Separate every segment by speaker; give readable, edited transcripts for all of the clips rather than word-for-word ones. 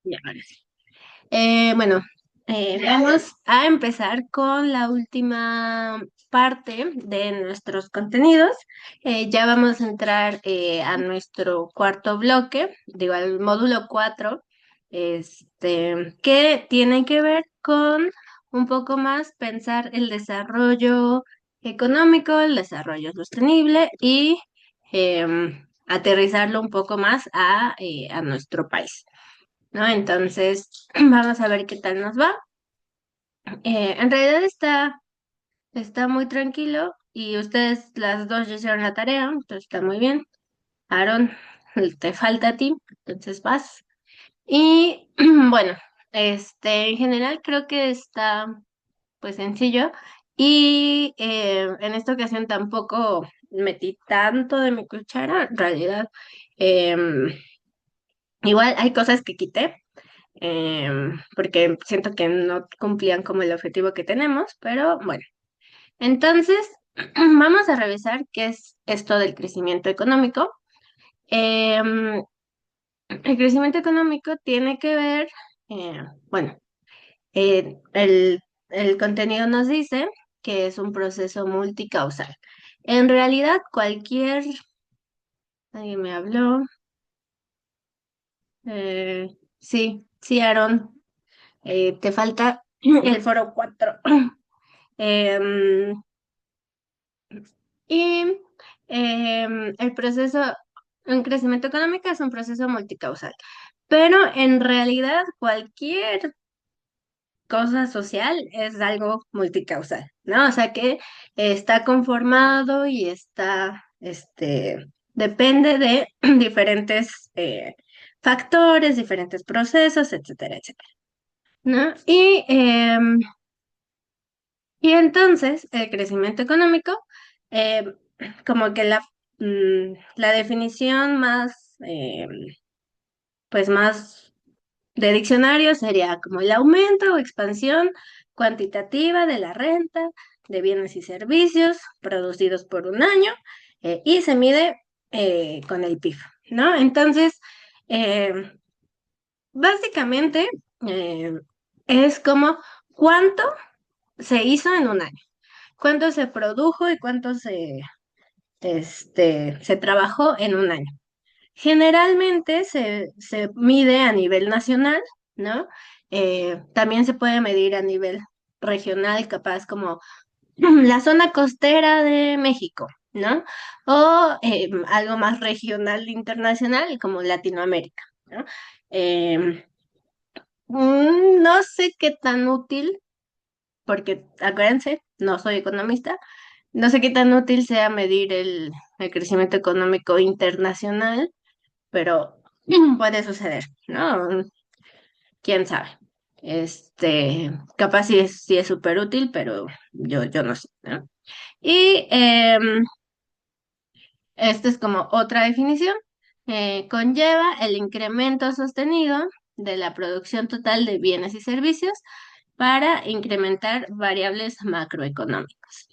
Speaker 1: Ya, ahora sí. Bueno, vamos a empezar con la última parte de nuestros contenidos. Ya vamos a entrar a nuestro cuarto bloque, digo, al módulo 4, que tiene que ver con un poco más pensar el desarrollo económico, el desarrollo sostenible y aterrizarlo un poco más a nuestro país. ¿No? Entonces, vamos a ver qué tal nos va. En realidad está muy tranquilo y ustedes las dos ya hicieron la tarea, entonces está muy bien. Aaron, te falta a ti, entonces vas. Y bueno, en general creo que está pues sencillo y en esta ocasión tampoco metí tanto de mi cuchara, en realidad. em, Igual hay cosas que quité porque siento que no cumplían como el objetivo que tenemos, pero bueno. Entonces, vamos a revisar qué es esto del crecimiento económico. Em, el crecimiento económico tiene que ver, bueno, el contenido nos dice que es un proceso multicausal. En realidad, alguien me habló, sí, sí, Aaron, te falta el foro 4. Em, y el proceso, un crecimiento económico es un proceso multicausal, pero en realidad cualquier cosa social es algo multicausal, ¿no? O sea que está conformado y depende de diferentes factores, diferentes procesos, etcétera, etcétera, ¿no? Y entonces, el crecimiento económico, eh, como que la definición pues más de diccionario sería como el aumento o expansión cuantitativa de la renta de bienes y servicios producidos por un año y se mide con el PIB, ¿no? Entonces, eh, básicamente, eh, es como cuánto se hizo en un año, cuánto se produjo y cuánto se trabajó en un año. Generalmente se mide a nivel nacional, ¿no? También se puede medir a nivel regional, capaz como la zona costera de México, ¿no? O algo más regional internacional, como Latinoamérica, ¿no? Em, no sé qué tan útil, porque acuérdense, no soy economista. No sé qué tan útil sea medir el crecimiento económico internacional, pero puede suceder, ¿no? ¿Quién sabe? Capaz sí es súper útil, pero yo no sé, ¿no? Y esta es como otra definición. Conlleva el incremento sostenido de la producción total de bienes y servicios para incrementar variables macroeconómicas,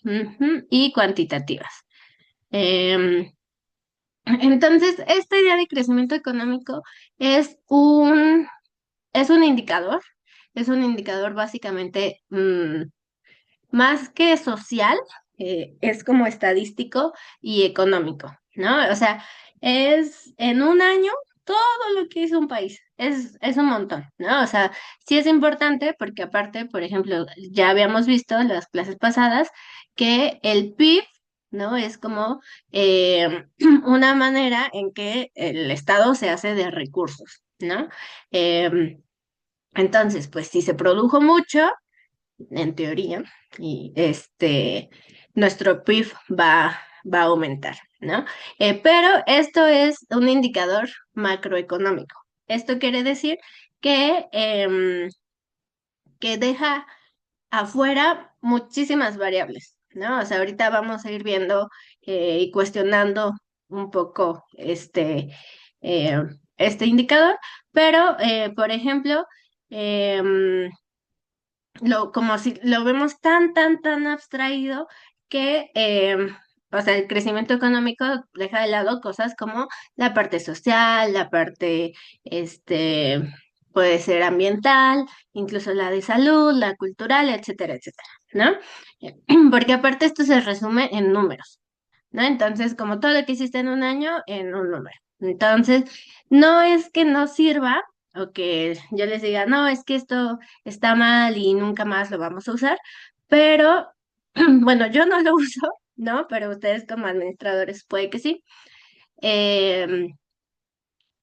Speaker 1: y cuantitativas. Em, entonces, esta idea de crecimiento económico es es un indicador básicamente más que social, es como estadístico y económico, ¿no? O sea, es en un año todo lo que hizo un país, es un montón, ¿no? O sea, sí es importante porque aparte, por ejemplo, ya habíamos visto en las clases pasadas que el PIB, ¿no? Es como una manera en que el Estado se hace de recursos, ¿no? Em, entonces, pues si se produjo mucho, en teoría, y nuestro PIB va a aumentar, ¿no? Pero esto es un indicador macroeconómico. Esto quiere decir que deja afuera muchísimas variables, ¿no? O sea, ahorita vamos a ir viendo y cuestionando un poco eh, este indicador, pero, por ejemplo, em, como si lo vemos tan, tan, tan abstraído que, o sea, el crecimiento económico deja de lado cosas como la parte social, la parte, este, puede ser ambiental, incluso la de salud, la cultural, etcétera, etcétera, ¿no? Porque aparte esto se resume en números, ¿no? Entonces, como todo lo que hiciste en un año, en un número. Entonces, no es que no sirva o que yo les diga, no, es que esto está mal y nunca más lo vamos a usar, pero bueno, yo no lo uso, ¿no? Pero ustedes como administradores puede que sí. Em,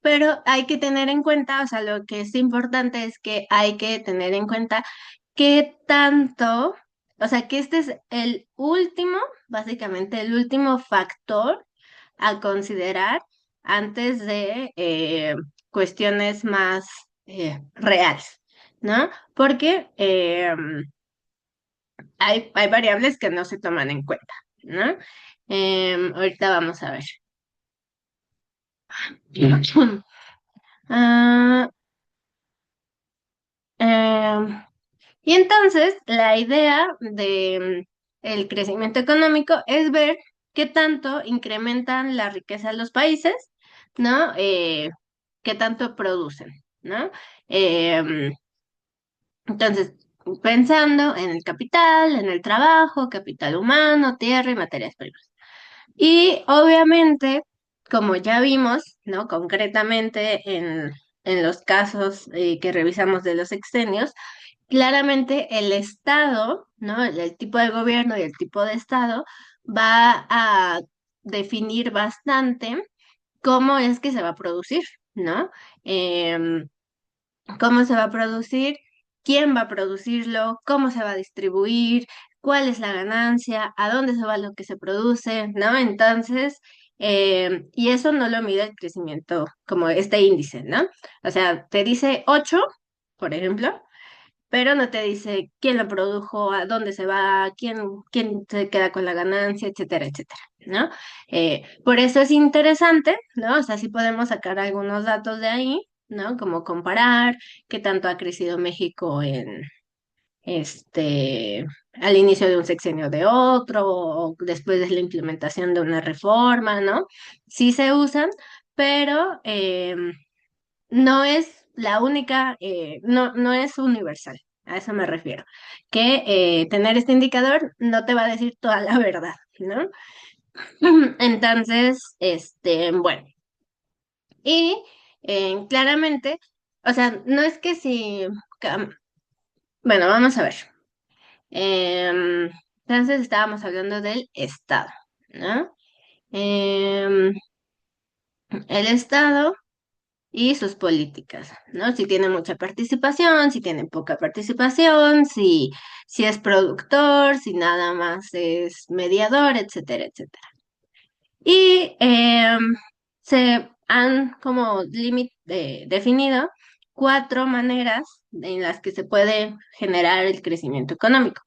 Speaker 1: pero hay que tener en cuenta, o sea, lo que es importante es que hay que tener en cuenta qué tanto, o sea, que este es el último, básicamente el último factor a considerar antes de cuestiones más reales, ¿no? Porque hay variables que no se toman en cuenta, ¿no? Ahorita vamos a ver. Ah, em, y entonces, la idea de el crecimiento económico es ver qué tanto incrementan la riqueza de los países, ¿no? Qué tanto producen, ¿no? Em, entonces, pensando en el capital, en el trabajo, capital humano, tierra y materias primas. Y obviamente, como ya vimos, ¿no? Concretamente en los casos que revisamos de los sexenios, claramente el Estado, ¿no? El tipo de gobierno y el tipo de Estado va a definir bastante cómo es que se va a producir, ¿no? Em, cómo se va a producir, quién va a producirlo, cómo se va a distribuir, cuál es la ganancia, a dónde se va lo que se produce, ¿no? Entonces, y eso no lo mide el crecimiento como este índice, ¿no? O sea, te dice 8, por ejemplo, pero no te dice quién lo produjo, a dónde se va, quién se queda con la ganancia, etcétera, etcétera, ¿no? Por eso es interesante, ¿no? O sea, sí podemos sacar algunos datos de ahí, ¿no? Como comparar qué tanto ha crecido México en al inicio de un sexenio de otro, o después de la implementación de una reforma, ¿no? Sí se usan, pero no es la única, no es universal, a eso me refiero. Que tener este indicador no te va a decir toda la verdad, ¿no? Entonces, bueno, y claramente, o sea, no es que si, bueno, vamos a ver. Em, entonces estábamos hablando del Estado, ¿no? Em, el Estado y sus políticas, ¿no? Si tiene mucha participación, si tiene poca participación, si es productor, si nada más es mediador, etcétera, etcétera. Y se han como definido 4 maneras en las que se puede generar el crecimiento económico.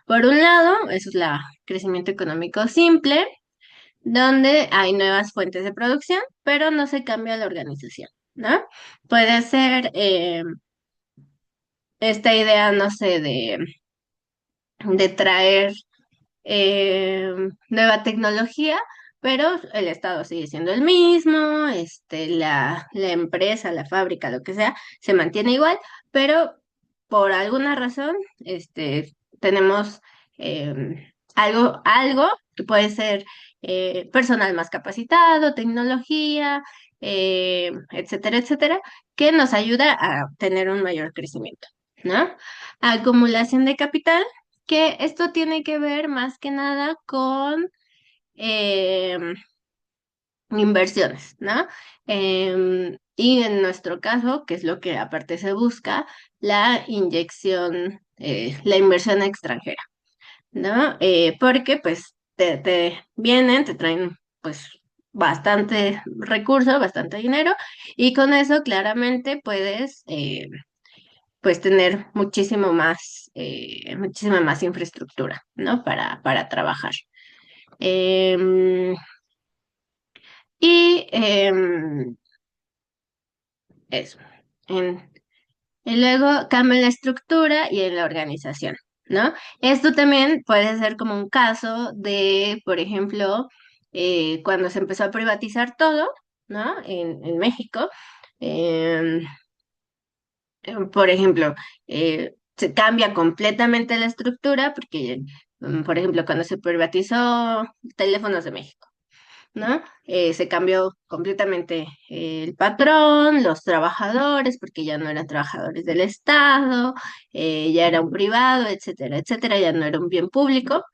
Speaker 1: Por un lado, eso es la crecimiento económico simple, donde hay nuevas fuentes de producción, pero no se cambia la organización, ¿no? Puede ser esta idea, no sé, de traer nueva tecnología, pero el Estado sigue siendo el mismo, la empresa, la fábrica, lo que sea, se mantiene igual, pero por alguna razón, tenemos algo que puede ser personal más capacitado, tecnología, etcétera, etcétera, que nos ayuda a tener un mayor crecimiento, ¿no? Acumulación de capital, que esto tiene que ver más que nada con inversiones, ¿no? Y en nuestro caso, que es lo que aparte se busca, la inversión extranjera, ¿no? Porque pues te vienen, te traen pues bastante recurso, bastante dinero, y con eso claramente puedes pues tener muchísima más infraestructura, ¿no? Para trabajar. Em, y eso. En- y luego cambia en la estructura y en la organización, ¿no? Esto también puede ser como un caso de, por ejemplo, cuando se empezó a privatizar todo, ¿no? En México. em, Por ejemplo, se cambia completamente la estructura porque, por ejemplo, cuando se privatizó Teléfonos de México, ¿no? Se cambió completamente el patrón, los trabajadores, porque ya no eran trabajadores del Estado, ya era un privado, etcétera, etcétera, ya no era un bien público,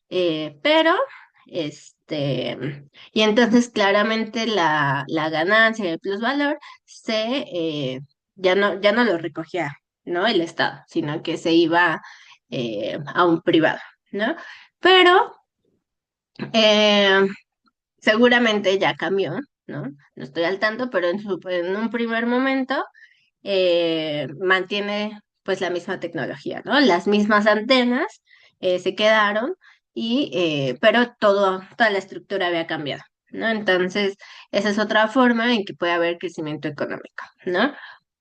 Speaker 1: pero, y entonces claramente la ganancia y el plusvalor ya no lo recogía, ¿no? El Estado, sino que se iba a un privado, ¿no? Pero, eh, seguramente ya cambió, ¿no? No estoy al tanto, pero en un primer momento mantiene pues la misma tecnología, ¿no? Las mismas antenas se quedaron pero toda la estructura había cambiado, ¿no? Entonces, esa es otra forma en que puede haber crecimiento económico, ¿no?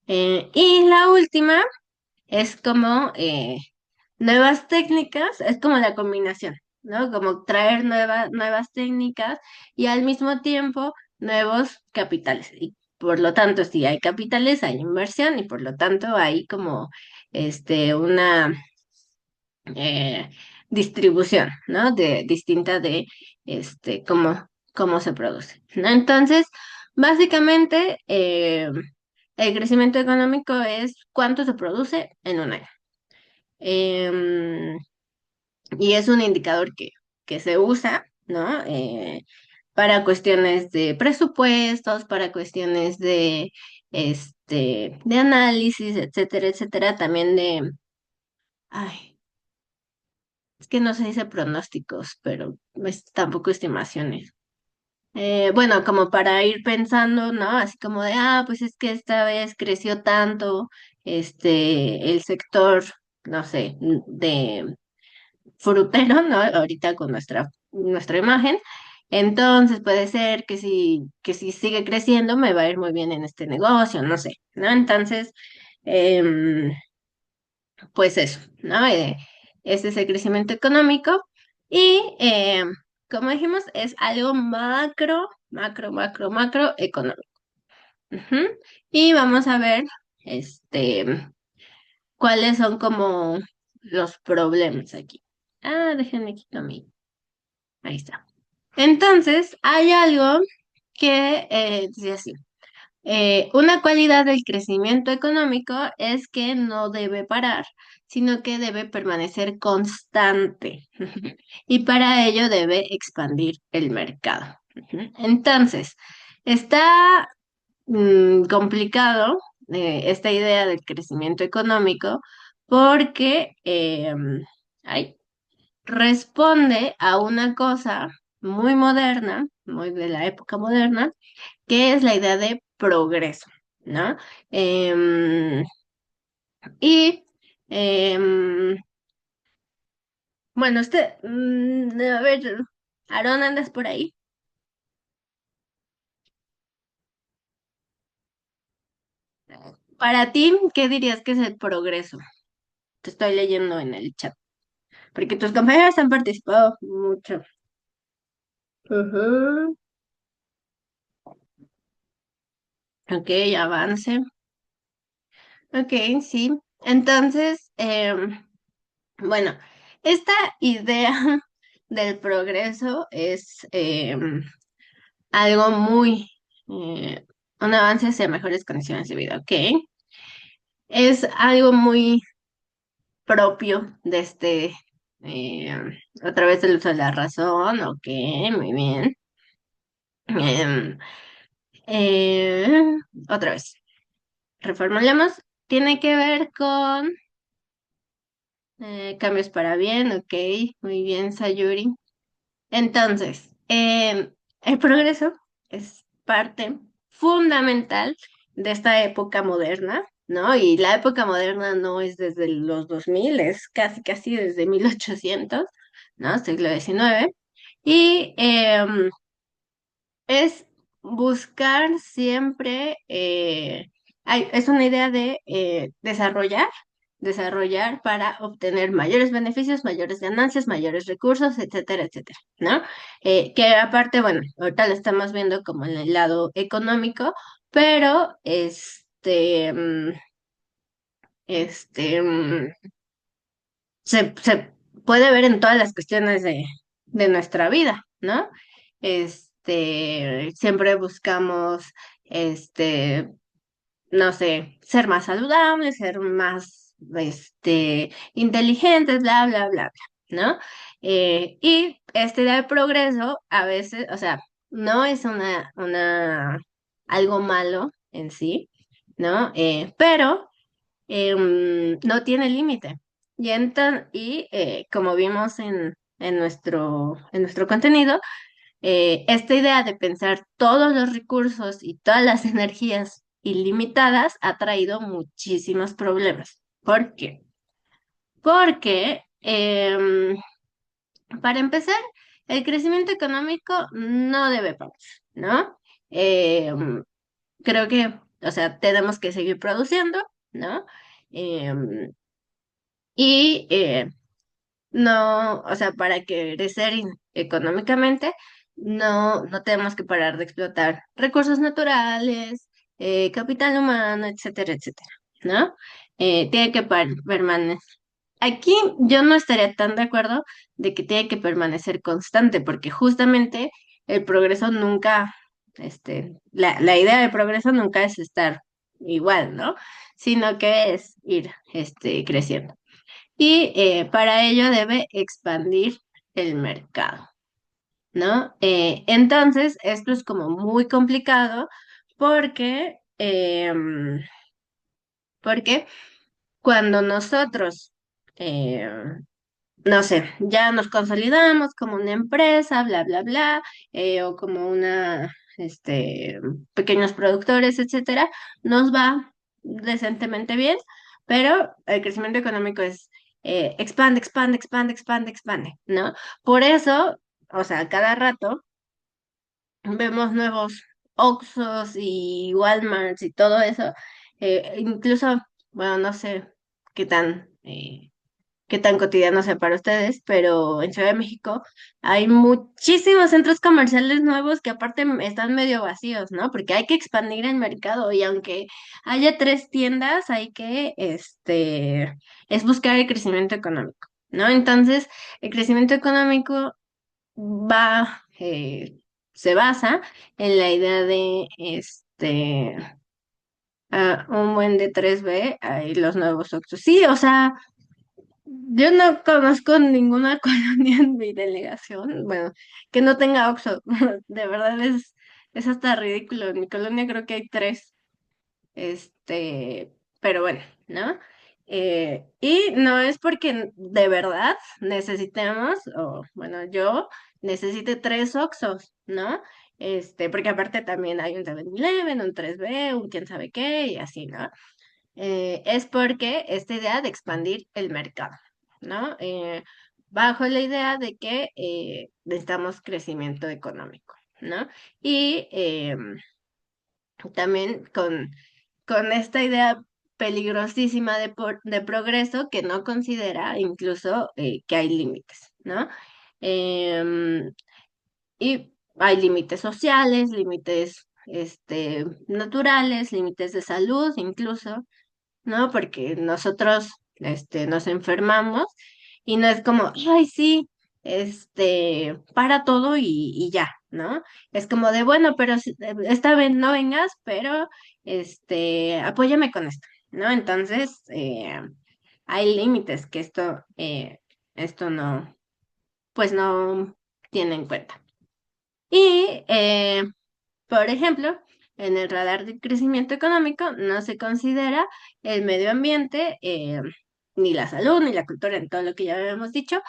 Speaker 1: Y la última es como nuevas técnicas, es como la combinación, ¿no? Como traer nuevas técnicas y al mismo tiempo nuevos capitales. Y por lo tanto, si hay capitales, hay inversión y por lo tanto hay como una eh, distribución, ¿no? De distinta de cómo se produce, ¿no? Entonces, básicamente, el crecimiento económico es cuánto se produce en un año. Em, y es un indicador que se usa, ¿no? Para cuestiones de presupuestos, para cuestiones de análisis, etcétera, etcétera, también ay, es que no se dice pronósticos, pero tampoco estimaciones. Bueno, como para ir pensando, ¿no? Así como de, pues es que esta vez creció tanto, el sector, no sé, de frutero, ¿no? Ahorita con nuestra imagen. Entonces puede ser que si sigue creciendo me va a ir muy bien en este negocio, no sé, ¿no? Entonces, em, pues eso, ¿no? Ese es el crecimiento económico y, como dijimos, es algo macro económico. Ujú. Y vamos a ver, cuáles son como los problemas aquí. Déjenme quitar mi. Ahí está. Entonces, hay algo que dice así. Una cualidad del crecimiento económico es que no debe parar, sino que debe permanecer constante. Y para ello debe expandir el mercado. Entonces, está complicado esta idea del crecimiento económico porque ay, responde a una cosa muy moderna, muy de la época moderna, que es la idea de progreso, ¿no? Em, y em, bueno, a ver, Aarón, ¿andas por ahí? Para ti, ¿qué dirías que es el progreso? Te estoy leyendo en el chat, porque tus compañeros han participado mucho. Ujú. Ok, avance. Ok, sí. Entonces, bueno, esta idea del progreso es algo un avance hacia mejores condiciones de vida, ¿ok? Es algo muy propio eh, a través del uso de la razón, ok, muy bien. Em, eh, Otra vez, reformulemos, tiene que ver con cambios para bien, ok, muy bien, Sayuri. Entonces, el progreso es parte fundamental de esta época moderna, ¿no? Y la época moderna no es desde los 2000, es casi, casi desde 1800, ¿no? Siglo XIX. Y es buscar siempre, es una idea de desarrollar para obtener mayores beneficios, mayores ganancias, mayores recursos, etcétera, etcétera, ¿no? Que aparte, bueno, ahorita lo estamos viendo como en el lado económico, pero este, se puede ver en todas las cuestiones de nuestra vida, ¿no? Siempre buscamos, este, no sé, ser más saludables, ser más, inteligentes, bla, bla, bla, bla, ¿no? Y esta idea de progreso a veces, o sea, no es algo malo en sí, ¿no? Pero no tiene límite. Y como vimos en nuestro contenido, esta idea de pensar todos los recursos y todas las energías ilimitadas ha traído muchísimos problemas. ¿Por qué? Porque, para empezar, el crecimiento económico no debe parar, ¿no? Em, Creo que, o sea, tenemos que seguir produciendo, ¿no? Em, y no, o sea, para crecer económicamente, no tenemos que parar de explotar recursos naturales, capital humano, etcétera, etcétera, ¿no? Tiene que permanecer. Aquí yo no estaría tan de acuerdo de que tiene que permanecer constante, porque justamente el progreso nunca, la idea de progreso nunca es estar igual, ¿no? Sino que es ir, creciendo y para ello debe expandir el mercado, ¿no? Entonces, esto es como muy complicado porque, porque cuando nosotros, no sé, ya nos consolidamos como una empresa, bla, bla, bla, o como pequeños productores, etcétera, nos va decentemente bien, pero el crecimiento económico es expande, expande, expande, expande, expande, ¿no? Por eso, o sea, cada rato vemos nuevos Oxxos y Walmarts y todo eso, incluso, bueno, no sé qué tan cotidiano sea para ustedes, pero en Ciudad de México hay muchísimos centros comerciales nuevos que aparte están medio vacíos, ¿no? Porque hay que expandir el mercado y aunque haya tres tiendas, es buscar el crecimiento económico, ¿no? Entonces, el crecimiento económico se basa en la idea de, un buen de 3B, y los nuevos Oxxos. Sí, o sea, yo no conozco ninguna colonia en mi delegación, bueno, que no tenga Oxxo. De verdad es hasta ridículo. En mi colonia creo que hay tres. Pero bueno, ¿no? Y no es porque de verdad necesitemos, o bueno, yo necesite tres Oxxos, ¿no? Porque aparte también hay un 7-Eleven, un 3B, un quién sabe qué, y así, ¿no? Es porque esta idea de expandir el mercado, ¿no? Bajo la idea de que necesitamos crecimiento económico, ¿no? Y también con esta idea peligrosísima de progreso que no considera incluso que hay límites, ¿no? Em, y hay límites sociales, límites naturales, límites de salud incluso, ¿no? Porque nosotros nos enfermamos y no es como, ay, sí, para todo y ya, ¿no? Es como de, bueno, pero esta vez no vengas, pero apóyame con esto, ¿no? Entonces, hay límites que esto no, pues no tiene en cuenta. Y por ejemplo, en el radar de crecimiento económico no se considera el medio ambiente, ni la salud, ni la cultura, en todo lo que ya habíamos dicho,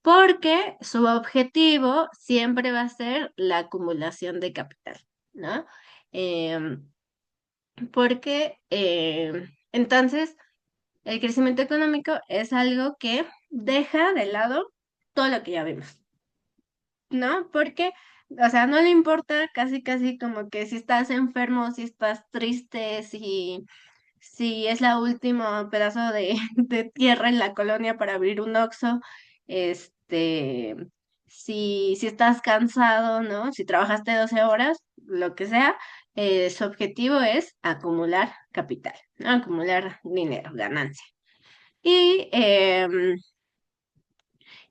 Speaker 1: porque su objetivo siempre va a ser la acumulación de capital, ¿no? Em, porque entonces el crecimiento económico es algo que deja de lado todo lo que ya vimos. ¿No? Porque, o sea, no le importa casi, casi como que si estás enfermo, si estás triste, si es la última pedazo de tierra en la colonia para abrir un Oxxo, este, si estás cansado, ¿no? Si trabajaste 12 horas, lo que sea, su objetivo es acumular capital, ¿no? Acumular dinero, ganancia. Y,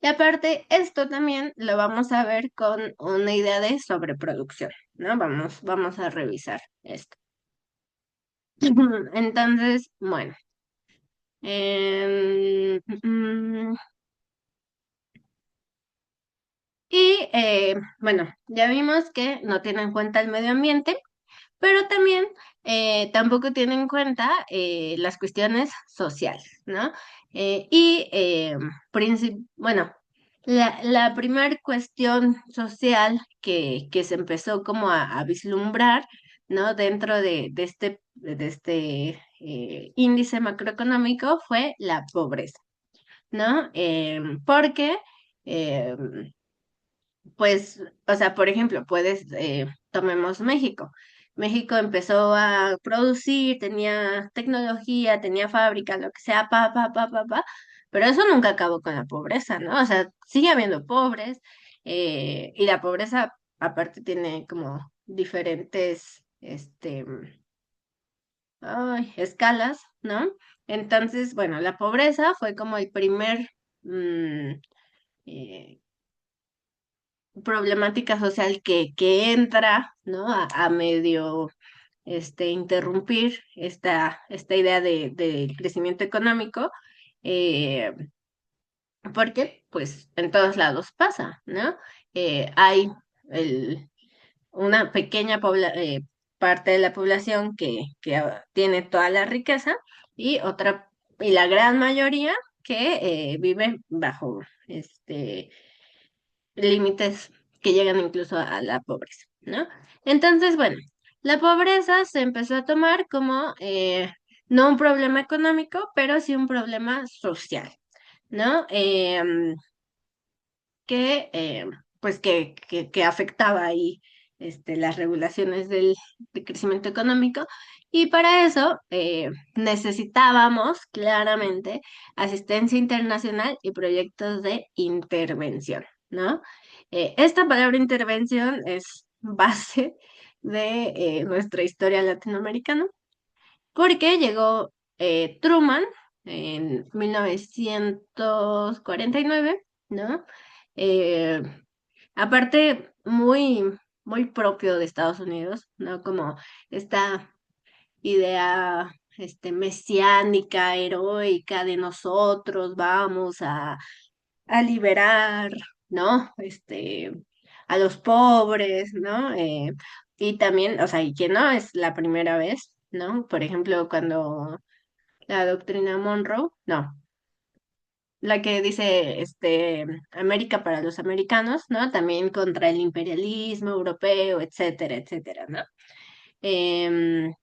Speaker 1: y aparte, esto también lo vamos a ver con una idea de sobreproducción, ¿no? Vamos a revisar esto. Entonces, bueno. Y bueno, ya vimos que no tiene en cuenta el medio ambiente, pero también tampoco tiene en cuenta las cuestiones sociales, ¿no? Bueno, la primera cuestión social que se empezó como a vislumbrar, ¿no? Dentro de este índice macroeconómico fue la pobreza, ¿no? Porque pues, o sea, por ejemplo, tomemos México. México empezó a producir, tenía tecnología, tenía fábricas, lo que sea, pero eso nunca acabó con la pobreza, ¿no? O sea, sigue habiendo pobres, y la pobreza aparte tiene como diferentes, escalas, ¿no? Entonces, bueno, la pobreza fue como el primer, mm, eh, problemática social que entra, ¿no? A medio interrumpir esta idea de crecimiento económico, eh, porque pues en todos lados pasa, ¿no? Hay el, una pequeña parte de la población que tiene toda la riqueza y y la gran mayoría que vive bajo límites que llegan incluso a la pobreza, ¿no? Entonces, bueno, la pobreza se empezó a tomar como no un problema económico, pero sí un problema social, ¿no? Que pues que afectaba ahí las regulaciones del crecimiento económico, y para eso necesitábamos claramente asistencia internacional y proyectos de intervención, ¿no? Esta palabra intervención es base de nuestra historia latinoamericana, porque llegó Truman en 1949, ¿no? Eh, Aparte, muy propio de Estados Unidos, ¿no? Como esta idea mesiánica, heroica de nosotros vamos a liberar, ¿no? A los pobres, ¿no? Y también, o sea, y que no es la primera vez, ¿no? Por ejemplo, cuando la doctrina Monroe, no, la que dice América para los americanos, ¿no? También contra el imperialismo europeo, etcétera, etcétera, ¿no? Em,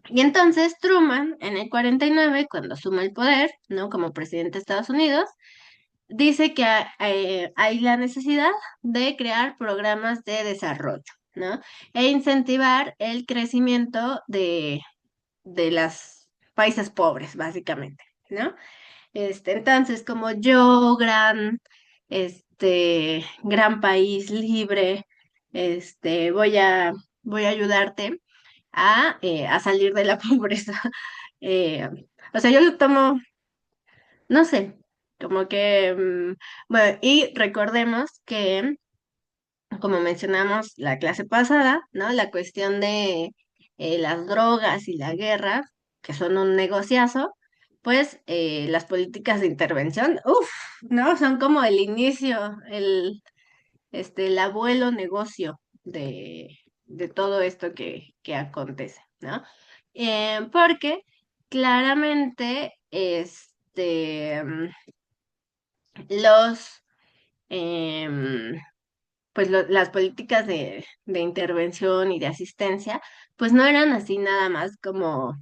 Speaker 1: y entonces Truman, en el 49, cuando asume el poder, ¿no? Como presidente de Estados Unidos, dice que hay la necesidad de crear programas de desarrollo, ¿no? E incentivar el crecimiento de los países pobres, básicamente, ¿no? Entonces, como yo, gran país libre, voy a ayudarte a salir de la pobreza. Eh, o sea, yo lo tomo, no sé, como que, bueno, y recordemos que, como mencionamos la clase pasada, ¿no? La cuestión de las drogas y la guerra, que son un negociazo, pues las políticas de intervención, uff, ¿no? Son como el inicio, el abuelo negocio de todo esto que acontece, ¿no? Porque claramente, los, em, pues las políticas de intervención y de asistencia, pues no eran así nada más como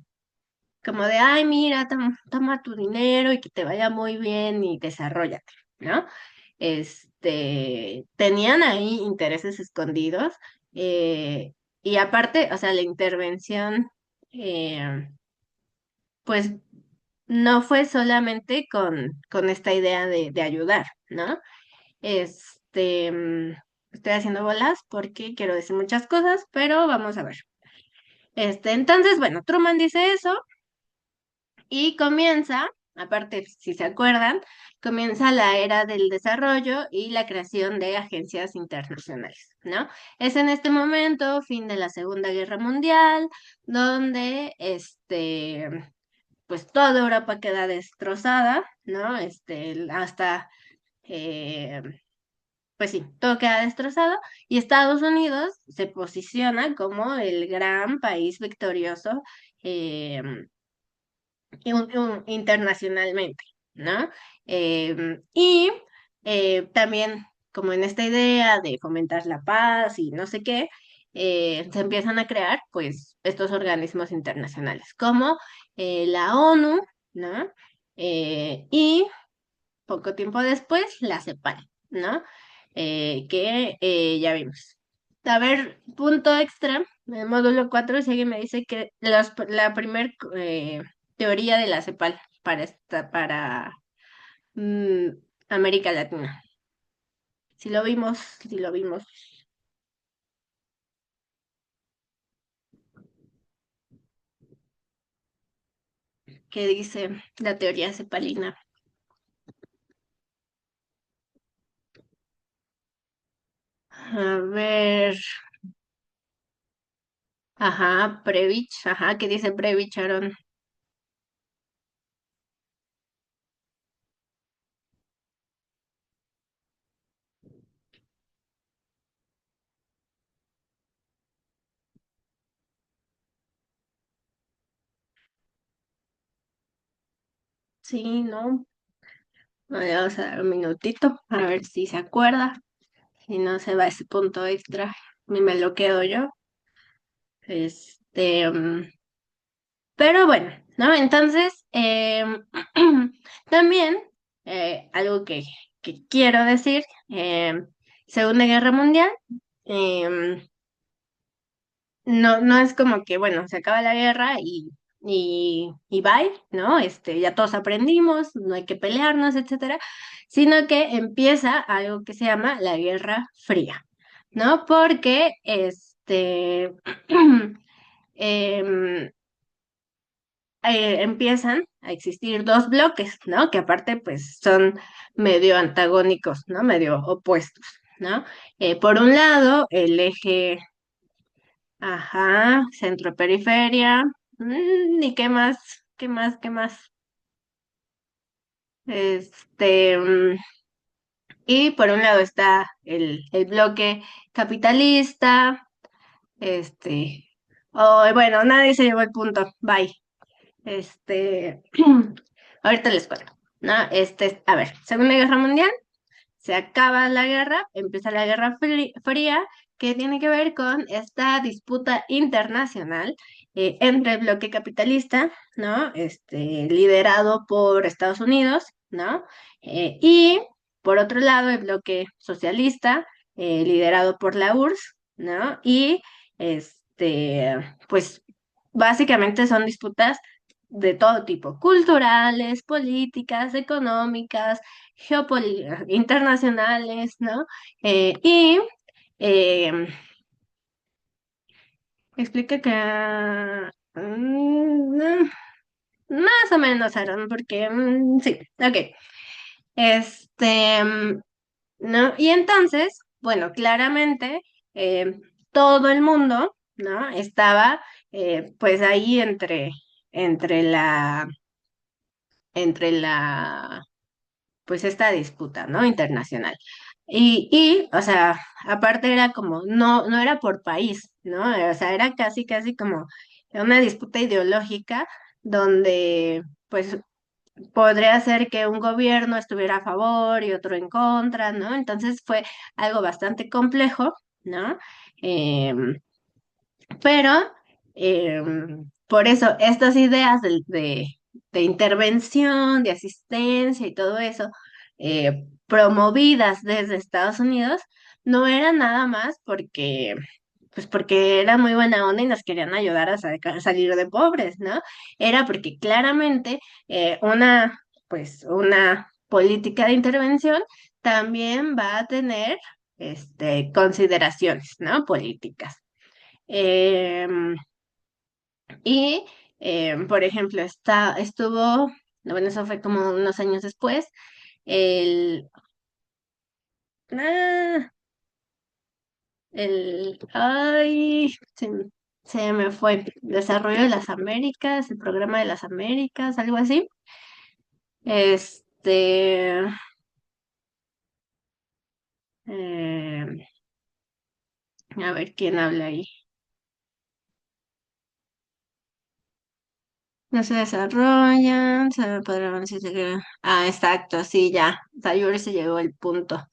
Speaker 1: de, ay, mira, toma tu dinero y que te vaya muy bien y desarróllate, ¿no? Tenían ahí intereses escondidos, y aparte, o sea, la intervención, pues no fue solamente con esta idea de ayudar, ¿no? Estoy haciendo bolas porque quiero decir muchas cosas, pero vamos a ver. Entonces, bueno, Truman dice eso y comienza, aparte, si se acuerdan, comienza la era del desarrollo y la creación de agencias internacionales, ¿no? Es en este momento, fin de la Segunda Guerra Mundial, donde pues toda Europa queda destrozada, ¿no? Hasta eh, pues sí, todo queda destrozado y Estados Unidos se posiciona como el gran país victorioso eh, internacionalmente, ¿no? Y también como en esta idea de fomentar la paz y no sé qué, se empiezan a crear pues estos organismos internacionales como la ONU, ¿no? Y poco tiempo después la CEPAL, ¿no? Que ya vimos. A ver, punto extra, el módulo 4 sigue y me dice que la primer teoría de la CEPAL para mm, América Latina. Si lo vimos, ¿qué dice la teoría cepalina? A ver, ajá, Previch, ajá, ¿qué dice Previch, Aaron? Sí, no, vamos a dar un minutito a ver si se acuerda. Si no se va ese punto extra, y me lo quedo yo. Este, pero bueno, ¿no? Entonces, también algo que quiero decir, Segunda Guerra Mundial, em, no es como que, bueno, se acaba la guerra y bye, ¿no? Ya todos aprendimos, no hay que pelearnos, etcétera, sino que empieza algo que se llama la Guerra Fría, ¿no? Porque em, empiezan a existir dos bloques, ¿no? Que aparte, pues, son medio antagónicos, ¿no? Medio opuestos, ¿no? Por un lado, el eje. Ajá, centro periferia. ¿Y qué más? ¿Qué más? ¿Qué más? Este, mm, y por un lado está el bloque capitalista, este, bueno, nadie se llevó el punto, bye. Este, ahorita les cuento, ¿no? A ver, Segunda Guerra Mundial. Se acaba la guerra, empieza la Fría, que tiene que ver con esta disputa internacional entre el bloque capitalista, ¿no? Liderado por Estados Unidos, ¿no? Y por otro lado, el bloque socialista, liderado por la URSS, ¿no? Y pues básicamente son disputas de todo tipo, culturales, políticas, económicas, internacionales, ¿no? Y eh, explica que más o menos, Aaron, porque sí, ok. Este, mm, ¿No? Y entonces, bueno, claramente todo el mundo, ¿no? Estaba pues ahí entre la, entre la pues esta disputa, ¿no? Internacional. O sea, aparte era como, no era por país, ¿no? O sea, era casi como una disputa ideológica donde, pues, podría ser que un gobierno estuviera a favor y otro en contra, ¿no? Entonces fue algo bastante complejo, ¿no? Em, pero por eso estas ideas de intervención, de asistencia y todo eso, promovidas desde Estados Unidos, no eran nada más pues porque era muy buena onda y nos querían ayudar a salir de pobres, ¿no? Era porque claramente pues una política de intervención también va a tener consideraciones, ¿no? Políticas. Em, Y, por ejemplo, bueno, eso fue como unos años después, el, ah, se me fue, Desarrollo de las Américas, el Programa de las Américas, algo así. Este, eh, a ver quién habla ahí. No se desarrollan, se podrán exacto, sí, ya. Sayuri se llegó el punto.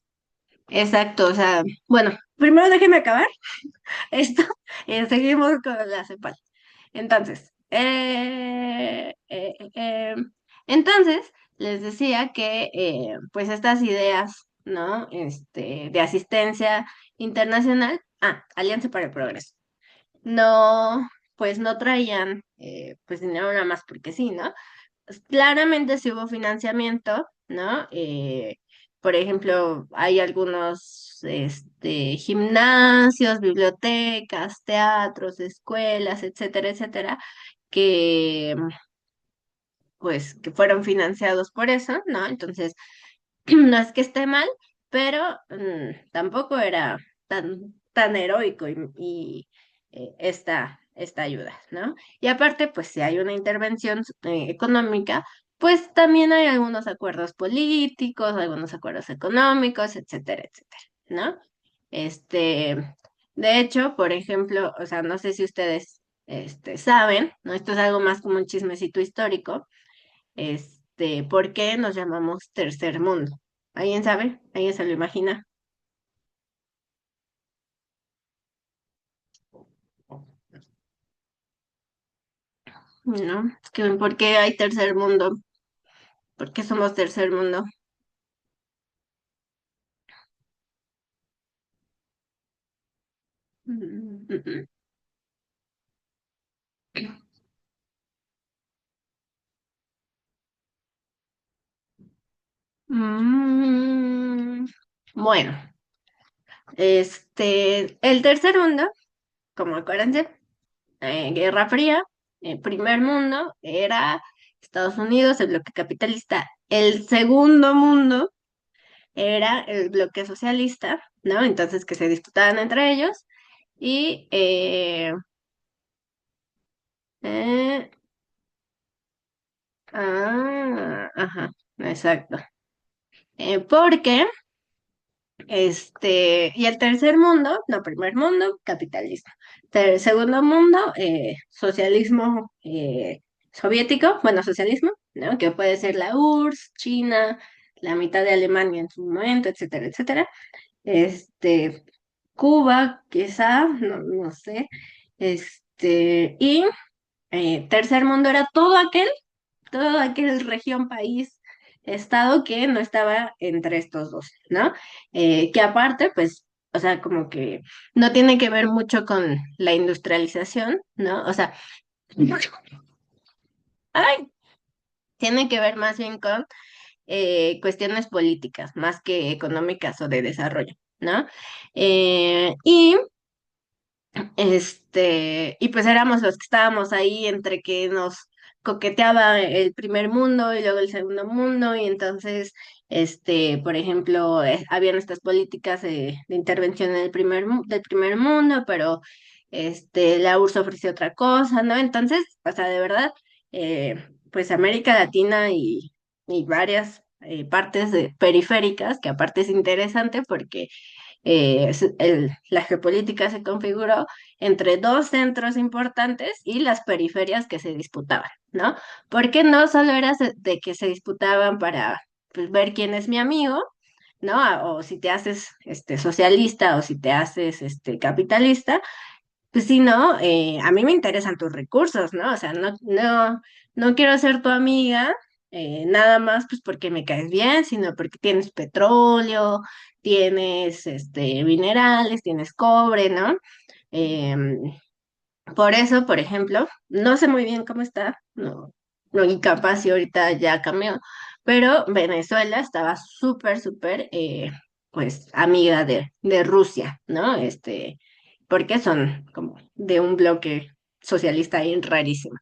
Speaker 1: Exacto, o sea, bueno, primero déjeme acabar esto y seguimos con la CEPAL. Entonces, entonces, les decía que pues estas ideas, ¿no? De asistencia internacional, Alianza para el Progreso, no, pues no traían pues dinero nada más porque sí, ¿no? Pues, claramente sí hubo financiamiento, ¿no? Por ejemplo, hay algunos gimnasios, bibliotecas, teatros, escuelas, etcétera, etcétera, que pues que fueron financiados por eso, ¿no? Entonces, no es que esté mal, pero tampoco era tan heroico esta ayuda, ¿no? Y aparte, pues si hay una intervención económica, pues también hay algunos acuerdos políticos, algunos acuerdos económicos, etcétera, etcétera, ¿no? Este, de hecho, por ejemplo, o sea, no sé si ustedes saben, ¿no? Esto es algo más como un chismecito histórico, ¿por qué nos llamamos tercer mundo? ¿Alguien sabe? ¿Alguien se lo imagina? ¿No? ¿Por qué hay tercer mundo? ¿Por qué somos tercer mundo? Mm, mm, mm. Bueno, el tercer mundo, como acuérdense, Guerra Fría, primer mundo era Estados Unidos, el bloque capitalista. El segundo mundo era el bloque socialista, ¿no? Entonces que se disputaban entre ellos. Y, eh, ajá, exacto. Porque, y el tercer mundo, no, primer mundo, capitalismo. Segundo mundo, socialismo soviético, bueno, socialismo, ¿no? Que puede ser la URSS, China, la mitad de Alemania en su momento, etcétera, etcétera. Este, Cuba, quizá, no sé. Y tercer mundo era todo aquel región, país, estado que no estaba entre estos dos, ¿no? Que aparte, pues, o sea, como que no tiene que ver mucho con la industrialización, ¿no? O sea, ay, tiene que ver más bien con cuestiones políticas, más que económicas o de desarrollo, ¿no? Y y pues éramos los que estábamos ahí entre que nos coqueteaba el primer mundo y luego el segundo mundo, y entonces, por ejemplo, habían estas políticas de intervención en del primer mundo, pero la URSS ofreció otra cosa, ¿no? Entonces, o sea, de verdad, pues América Latina y varias partes periféricas, que aparte es interesante porque la geopolítica se configuró entre dos centros importantes y las periferias que se disputaban, ¿no? Porque no solo era de que se disputaban para pues, ver quién es mi amigo, ¿no? O si te haces socialista o si te haces capitalista, pues sí, no, a mí me interesan tus recursos, ¿no? O sea, no quiero ser tu amiga, nada más pues porque me caes bien, sino porque tienes petróleo, tienes minerales, tienes cobre, ¿no? Em, por eso, por ejemplo, no sé muy bien cómo está, no, y capaz si ahorita ya cambió, pero Venezuela estaba súper, súper, pues, amiga de Rusia, ¿no? Porque son como de un bloque socialista ahí rarísima.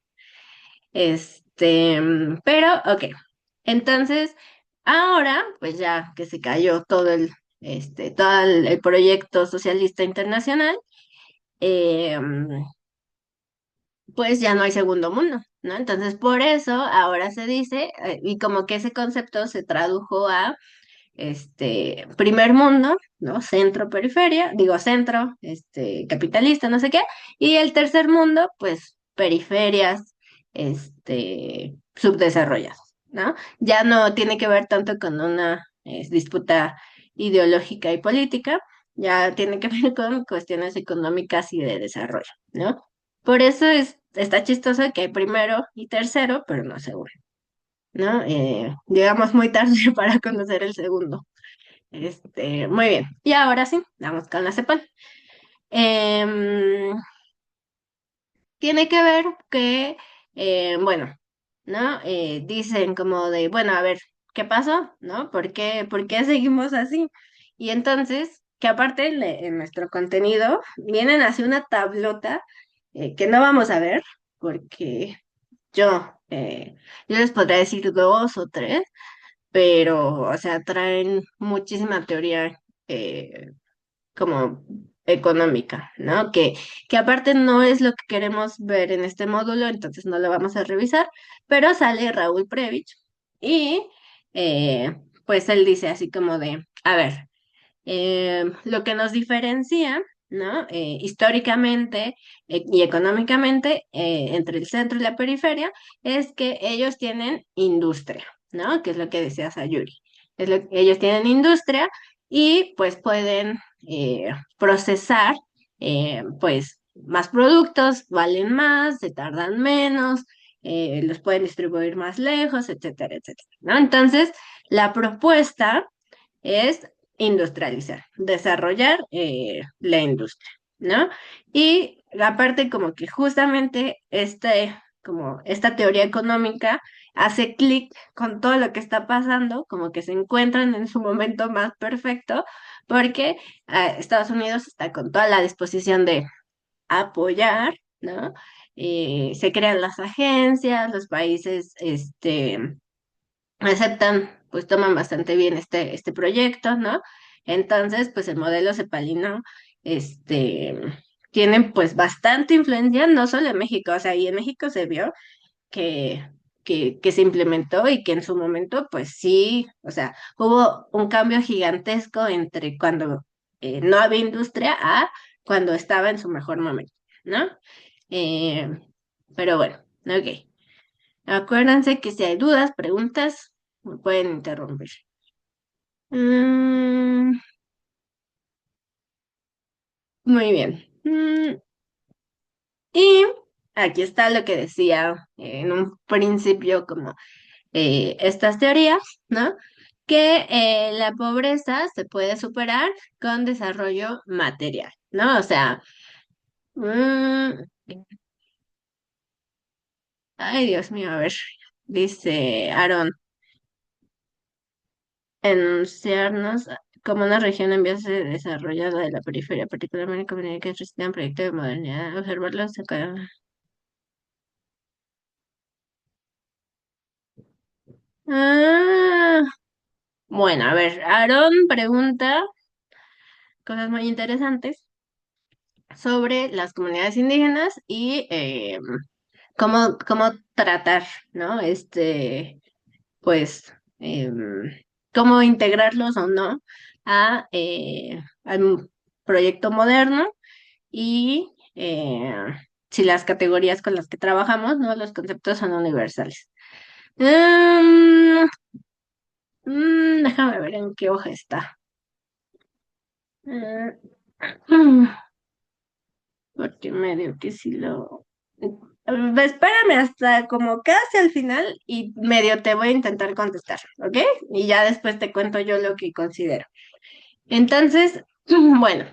Speaker 1: Pero, ok. Entonces, ahora, pues ya que se cayó todo el proyecto socialista internacional, eh, pues ya no hay segundo mundo, ¿no? Entonces, por eso ahora se dice, y como que ese concepto se tradujo a primer mundo, ¿no? Centro, periferia, digo centro, capitalista, no sé qué, y el tercer mundo, pues periferias, subdesarrolladas, ¿no? Ya no tiene que ver tanto con una disputa ideológica y política, ya tiene que ver con cuestiones económicas y de desarrollo, ¿no? Por eso está chistoso que hay primero y tercero, pero no segundo, ¿no? Llegamos muy tarde para conocer el segundo. Muy bien. Y ahora sí, vamos con la CEPAL. Em, Tiene que ver que, bueno, ¿no? Dicen como de, bueno, a ver, ¿qué pasó? ¿No? Por qué seguimos así? Y entonces, que aparte en nuestro contenido vienen así una tablota que no vamos a ver, porque yo les podría decir dos o tres, pero, o sea, traen muchísima teoría como económica, ¿no? Que aparte no es lo que queremos ver en este módulo, entonces no lo vamos a revisar, pero sale Raúl Previch y pues él dice así como de, a ver, lo que nos diferencia, ¿no? Históricamente y económicamente entre el centro y la periferia es que ellos tienen industria, ¿no? Que es lo que decía Sayuri. Ellos tienen industria y pues pueden procesar pues más productos, valen más, se tardan menos, los pueden distribuir más lejos, etcétera, etcétera, ¿no? Entonces, la propuesta es industrializar, desarrollar la industria, ¿no? Y aparte como que justamente como esta teoría económica hace clic con todo lo que está pasando, como que se encuentran en su momento más perfecto, porque Estados Unidos está con toda la disposición de apoyar, ¿no? Se crean las agencias, los países, aceptan, pues toman bastante bien este proyecto, ¿no? Entonces, pues el modelo cepalino, este, tiene pues bastante influencia, no solo en México, o sea, y en México se vio que, que se implementó y que en su momento, pues sí, o sea, hubo un cambio gigantesco entre cuando no había industria a cuando estaba en su mejor momento, ¿no? Eh, pero bueno, ok. Acuérdense que si hay dudas, preguntas, me pueden interrumpir. Mm, muy bien. Y aquí está lo que decía en un principio, como estas teorías, ¿no? Que la pobreza se puede superar con desarrollo material, ¿no? O sea, mm, ay, Dios mío, a ver, dice Aaron. Enunciarnos como una región en vías de desarrollo de la periferia, particularmente comunidades que necesitan proyectos de modernidad, observarlos acá. Ah, bueno, a ver, Aaron pregunta cosas muy interesantes sobre las comunidades indígenas y cómo tratar, ¿no? Pues, cómo integrarlos o no al proyecto moderno y si las categorías con las que trabajamos, ¿no? Los conceptos son universales. Mm, Déjame ver en qué hoja está. Mm, Porque medio que si lo... Espérame hasta como casi al final y medio te voy a intentar contestar, ¿ok? Y ya después te cuento yo lo que considero. Entonces, bueno,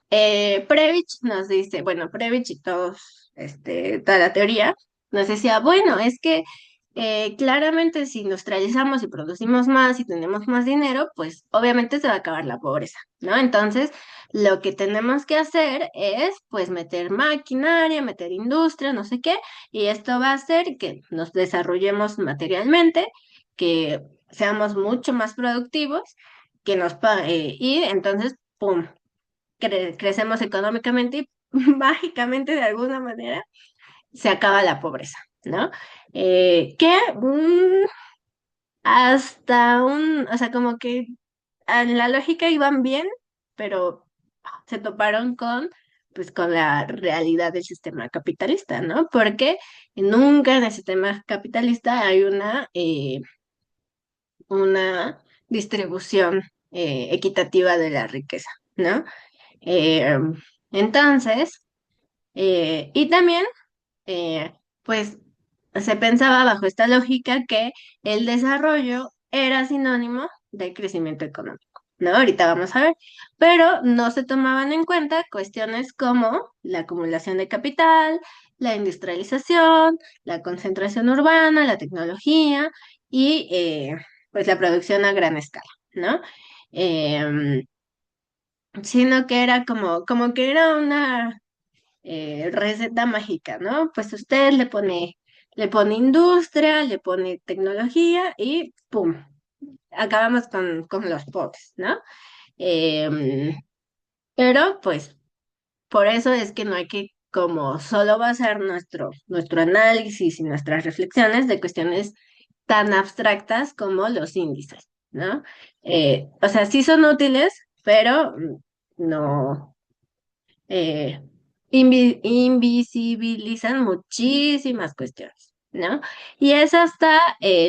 Speaker 1: Previch nos dice, bueno, Previch y toda la teoría nos decía, bueno, es que Claramente si industrializamos y producimos más y tenemos más dinero, pues obviamente se va a acabar la pobreza, ¿no? Entonces, lo que tenemos que hacer es pues meter maquinaria, meter industria, no sé qué, y esto va a hacer que nos desarrollemos materialmente, que seamos mucho más productivos, y entonces, ¡pum!, crecemos económicamente y mágicamente de alguna manera se acaba la pobreza, ¿no? Que o sea, como que en la lógica iban bien, pero se toparon pues, con la realidad del sistema capitalista, ¿no? Porque nunca en el sistema capitalista hay una distribución equitativa de la riqueza, ¿no? Eh, entonces, y también eh, pues se pensaba bajo esta lógica que el desarrollo era sinónimo de crecimiento económico, ¿no? Ahorita vamos a ver, pero no se tomaban en cuenta cuestiones como la acumulación de capital, la industrialización, la concentración urbana, la tecnología y pues la producción a gran escala, ¿no? Em, Sino que era como que era una receta mágica, ¿no? Pues usted le pone industria, le pone tecnología y ¡pum! Acabamos con los pobres, ¿no? Em, pero pues por eso es que no hay que como solo basar nuestro análisis y nuestras reflexiones de cuestiones tan abstractas como los índices, ¿no? O sea, sí son útiles, pero no eh, invisibilizan muchísimas cuestiones, ¿no? Y es hasta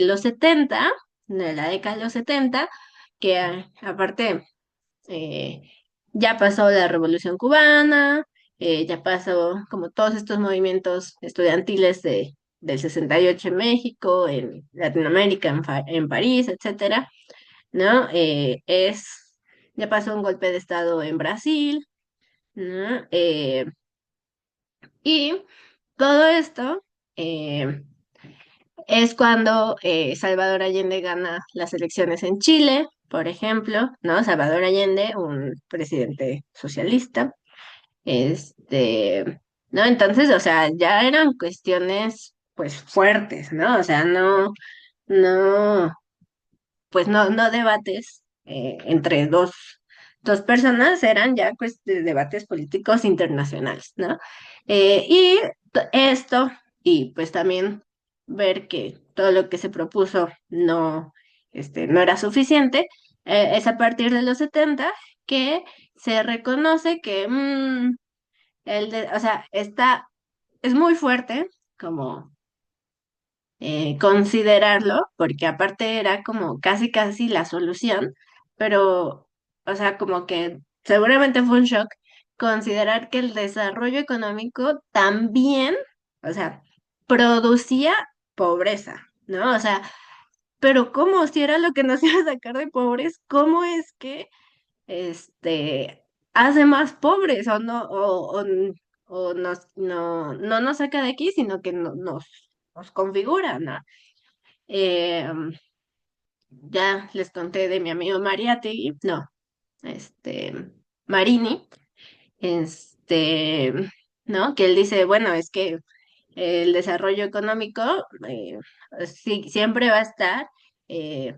Speaker 1: los 70, de la década de los 70, que aparte eh, ya pasó la Revolución Cubana, ya pasó como todos estos movimientos estudiantiles del 68 en México, en Latinoamérica, en París, etcétera, ¿no? Ya pasó un golpe de estado en Brasil, ¿no? Y todo esto eh, es cuando Salvador Allende gana las elecciones en Chile, por ejemplo, ¿no? Salvador Allende, un presidente socialista, ¿no? Entonces, o sea, ya eran cuestiones, pues, fuertes, ¿no? O sea, no, pues no debates entre dos personas, eran ya pues de debates políticos internacionales, ¿no? Y esto, y pues también ver que todo lo que se propuso no era suficiente, es a partir de los 70 que se reconoce que o sea, es muy fuerte como considerarlo, porque aparte era como casi casi la solución, pero, o sea, como que seguramente fue un shock considerar que el desarrollo económico también, o sea, producía pobreza, ¿no? O sea, pero ¿cómo? Si era lo que nos iba a sacar de pobres, ¿cómo es que este, hace más pobres o no nos saca de aquí, sino que nos configura, ¿no? Eh, ya les conté de mi amigo Mariátegui, no, este, Marini, este, ¿no? Que él dice, bueno, es que el desarrollo económico sí, siempre va a estar eh,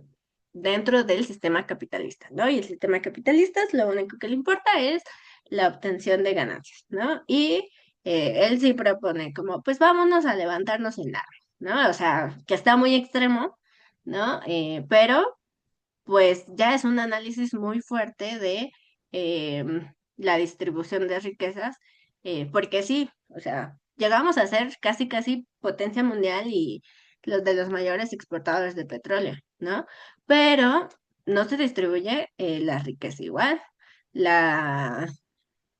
Speaker 1: dentro del sistema capitalista, ¿no? Y el sistema capitalista es lo único que le importa es la obtención de ganancias, ¿no? Y él sí propone como, pues vámonos a levantarnos en armas, ¿no? O sea, que está muy extremo, ¿no? Pero pues ya es un análisis muy fuerte de la distribución de riquezas, porque sí, o sea, llegamos a ser casi, casi potencia mundial y los de los mayores exportadores de petróleo, ¿no? Pero no se distribuye la riqueza igual. La...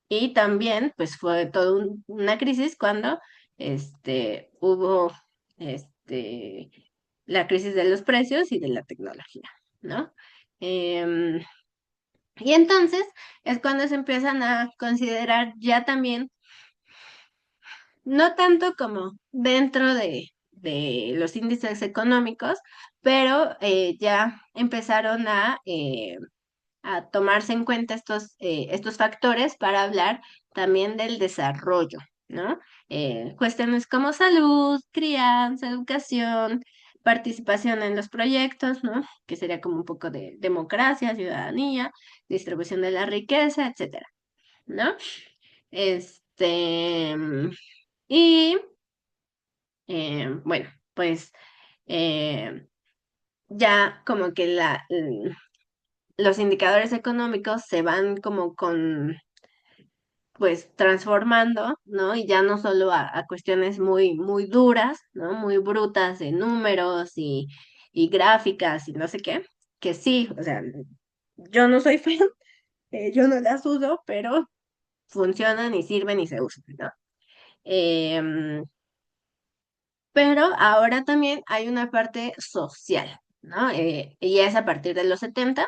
Speaker 1: Y también, pues fue toda una crisis cuando hubo este, la crisis de los precios y de la tecnología, ¿no? Em, y entonces es cuando se empiezan a considerar ya también, no tanto como dentro de los índices económicos, pero ya empezaron a tomarse en cuenta estos factores para hablar también del desarrollo, ¿no? Cuestiones como salud, crianza, educación, participación en los proyectos, ¿no? Que sería como un poco de democracia, ciudadanía, distribución de la riqueza, etcétera, ¿no? Este, y bueno, pues eh, ya como que los indicadores económicos se van como pues transformando, ¿no? Y ya no solo a cuestiones muy duras, ¿no? Muy brutas de números y gráficas y no sé qué, que sí, o sea, yo no soy fan, yo no las uso, pero funcionan y sirven y se usan, ¿no? Em, pero ahora también hay una parte social, ¿no? Y es a partir de los 70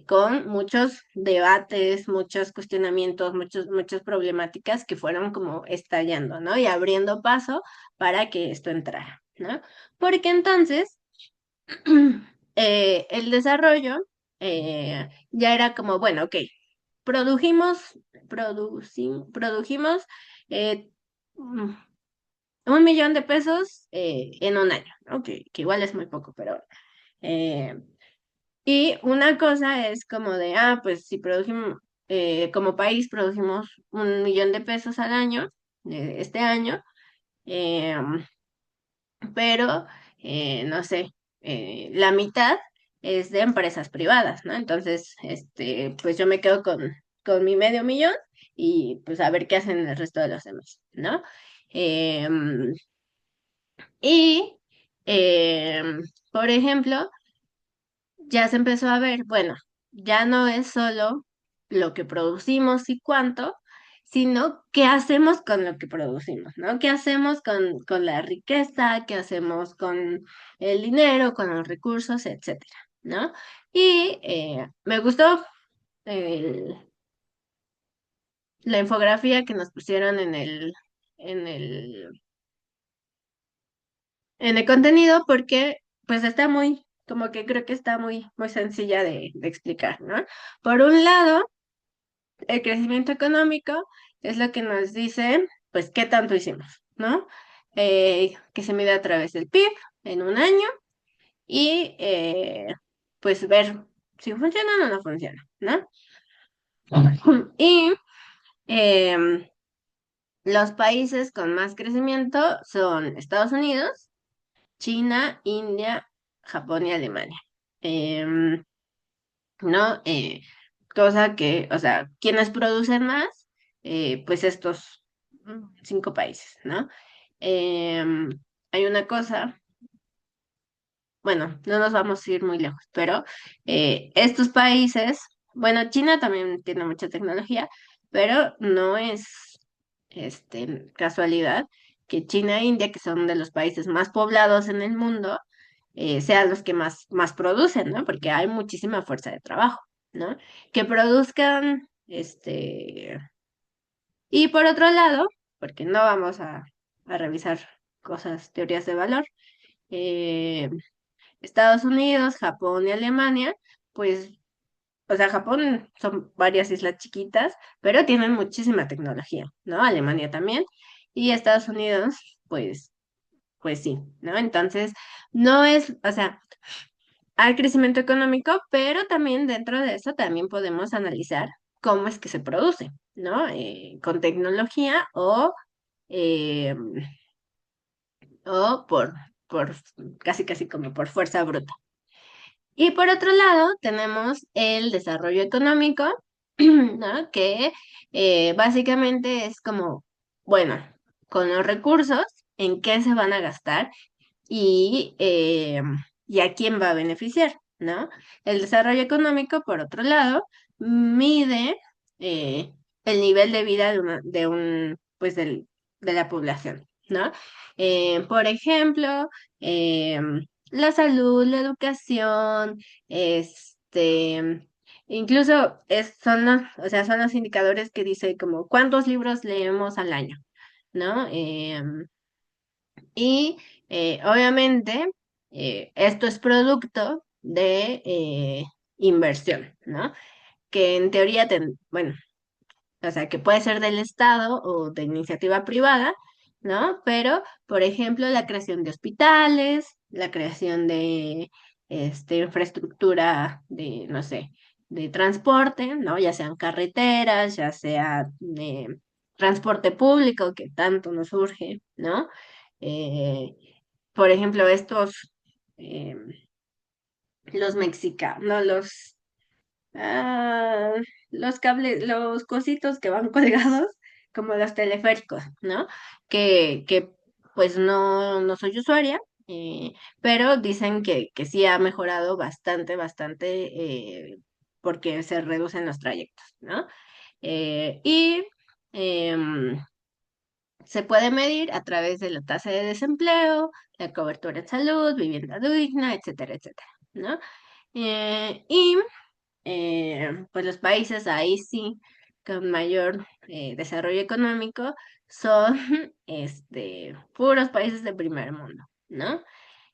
Speaker 1: con muchos debates, muchos cuestionamientos, muchas problemáticas que fueron como estallando, ¿no? Y abriendo paso para que esto entrara, ¿no? Porque entonces el desarrollo ya era como, bueno, ok, produjimos eh, mm, 1 millón de pesos en un año, ¿no? Que igual es muy poco, pero eh, y una cosa es como de, pues si produjimos, como país produjimos 1 millón de pesos al año, este año, eh, pero, no sé, la mitad es de empresas privadas, ¿no? Entonces, pues yo me quedo con mi medio millón y pues a ver qué hacen el resto de los demás, ¿no? Em, y, por ejemplo, ya se empezó a ver, bueno, ya no es solo lo que producimos y cuánto, sino qué hacemos con lo que producimos, ¿no? ¿Qué hacemos con la riqueza? ¿Qué hacemos con el dinero, con los recursos, etcétera, ¿no? Y me gustó el- la infografía que nos pusieron en el, en el contenido porque pues está como que creo que está muy sencilla de explicar, ¿no? Por un lado, el crecimiento económico es lo que nos dice, pues, qué tanto hicimos, ¿no? Que se mide a través del PIB en un año y, pues, ver si funciona o no funciona, ¿no? Y em, los países con más crecimiento son Estados Unidos, China, India, Japón y Alemania. Em, ¿No? Cosa que, o sea, ¿quiénes producen más? Pues estos 5 países, ¿no? Em, Hay una cosa, bueno, no nos vamos a ir muy lejos, pero estos países, bueno, China también tiene mucha tecnología, pero no es casualidad que China e India, que son de los países más poblados en el mundo, sean los que más producen, ¿no? Porque hay muchísima fuerza de trabajo, ¿no? Que produzcan, y por otro lado, porque no vamos a revisar cosas, teorías de valor, eh, Estados Unidos, Japón y Alemania, pues, o sea, Japón son varias islas chiquitas, pero tienen muchísima tecnología, ¿no? Alemania también, y Estados Unidos, pues sí, ¿no? Entonces, no es, o sea, hay crecimiento económico, pero también dentro de eso también podemos analizar cómo es que se produce, ¿no? Con tecnología eh, o por casi como por fuerza bruta. Y por otro lado, tenemos el desarrollo económico, ¿no? Que básicamente es como, bueno, con los recursos, ¿en qué se van a gastar? Y a quién va a beneficiar, ¿no? El desarrollo económico, por otro lado, mide eh, el nivel de vida pues de la población, ¿no? Por ejemplo, eh, la salud, la educación, incluso o sea, son los indicadores que dice como cuántos libros leemos al año, ¿no? Y obviamente esto es producto de inversión, ¿no? Que en teoría, bueno, o sea, que puede ser del Estado o de iniciativa privada, ¿no? Pero, por ejemplo, la creación de hospitales, la creación de infraestructura de, no sé, de transporte, ¿no? Ya sean carreteras, ya sea transporte público, que tanto nos urge, ¿no? Eh, por ejemplo, eh, los mexicanos, no, Ah, los cables, los cositos que van colgados, como los teleféricos, ¿no? Que pues no soy usuaria, eh, pero dicen que sí ha mejorado bastante, porque se reducen los trayectos, ¿no? Y em, se puede medir a través de la tasa de desempleo, la cobertura de salud, vivienda digna, etcétera, etcétera, ¿no? Y pues los países ahí sí, con mayor desarrollo económico, son puros países de primer mundo, ¿no?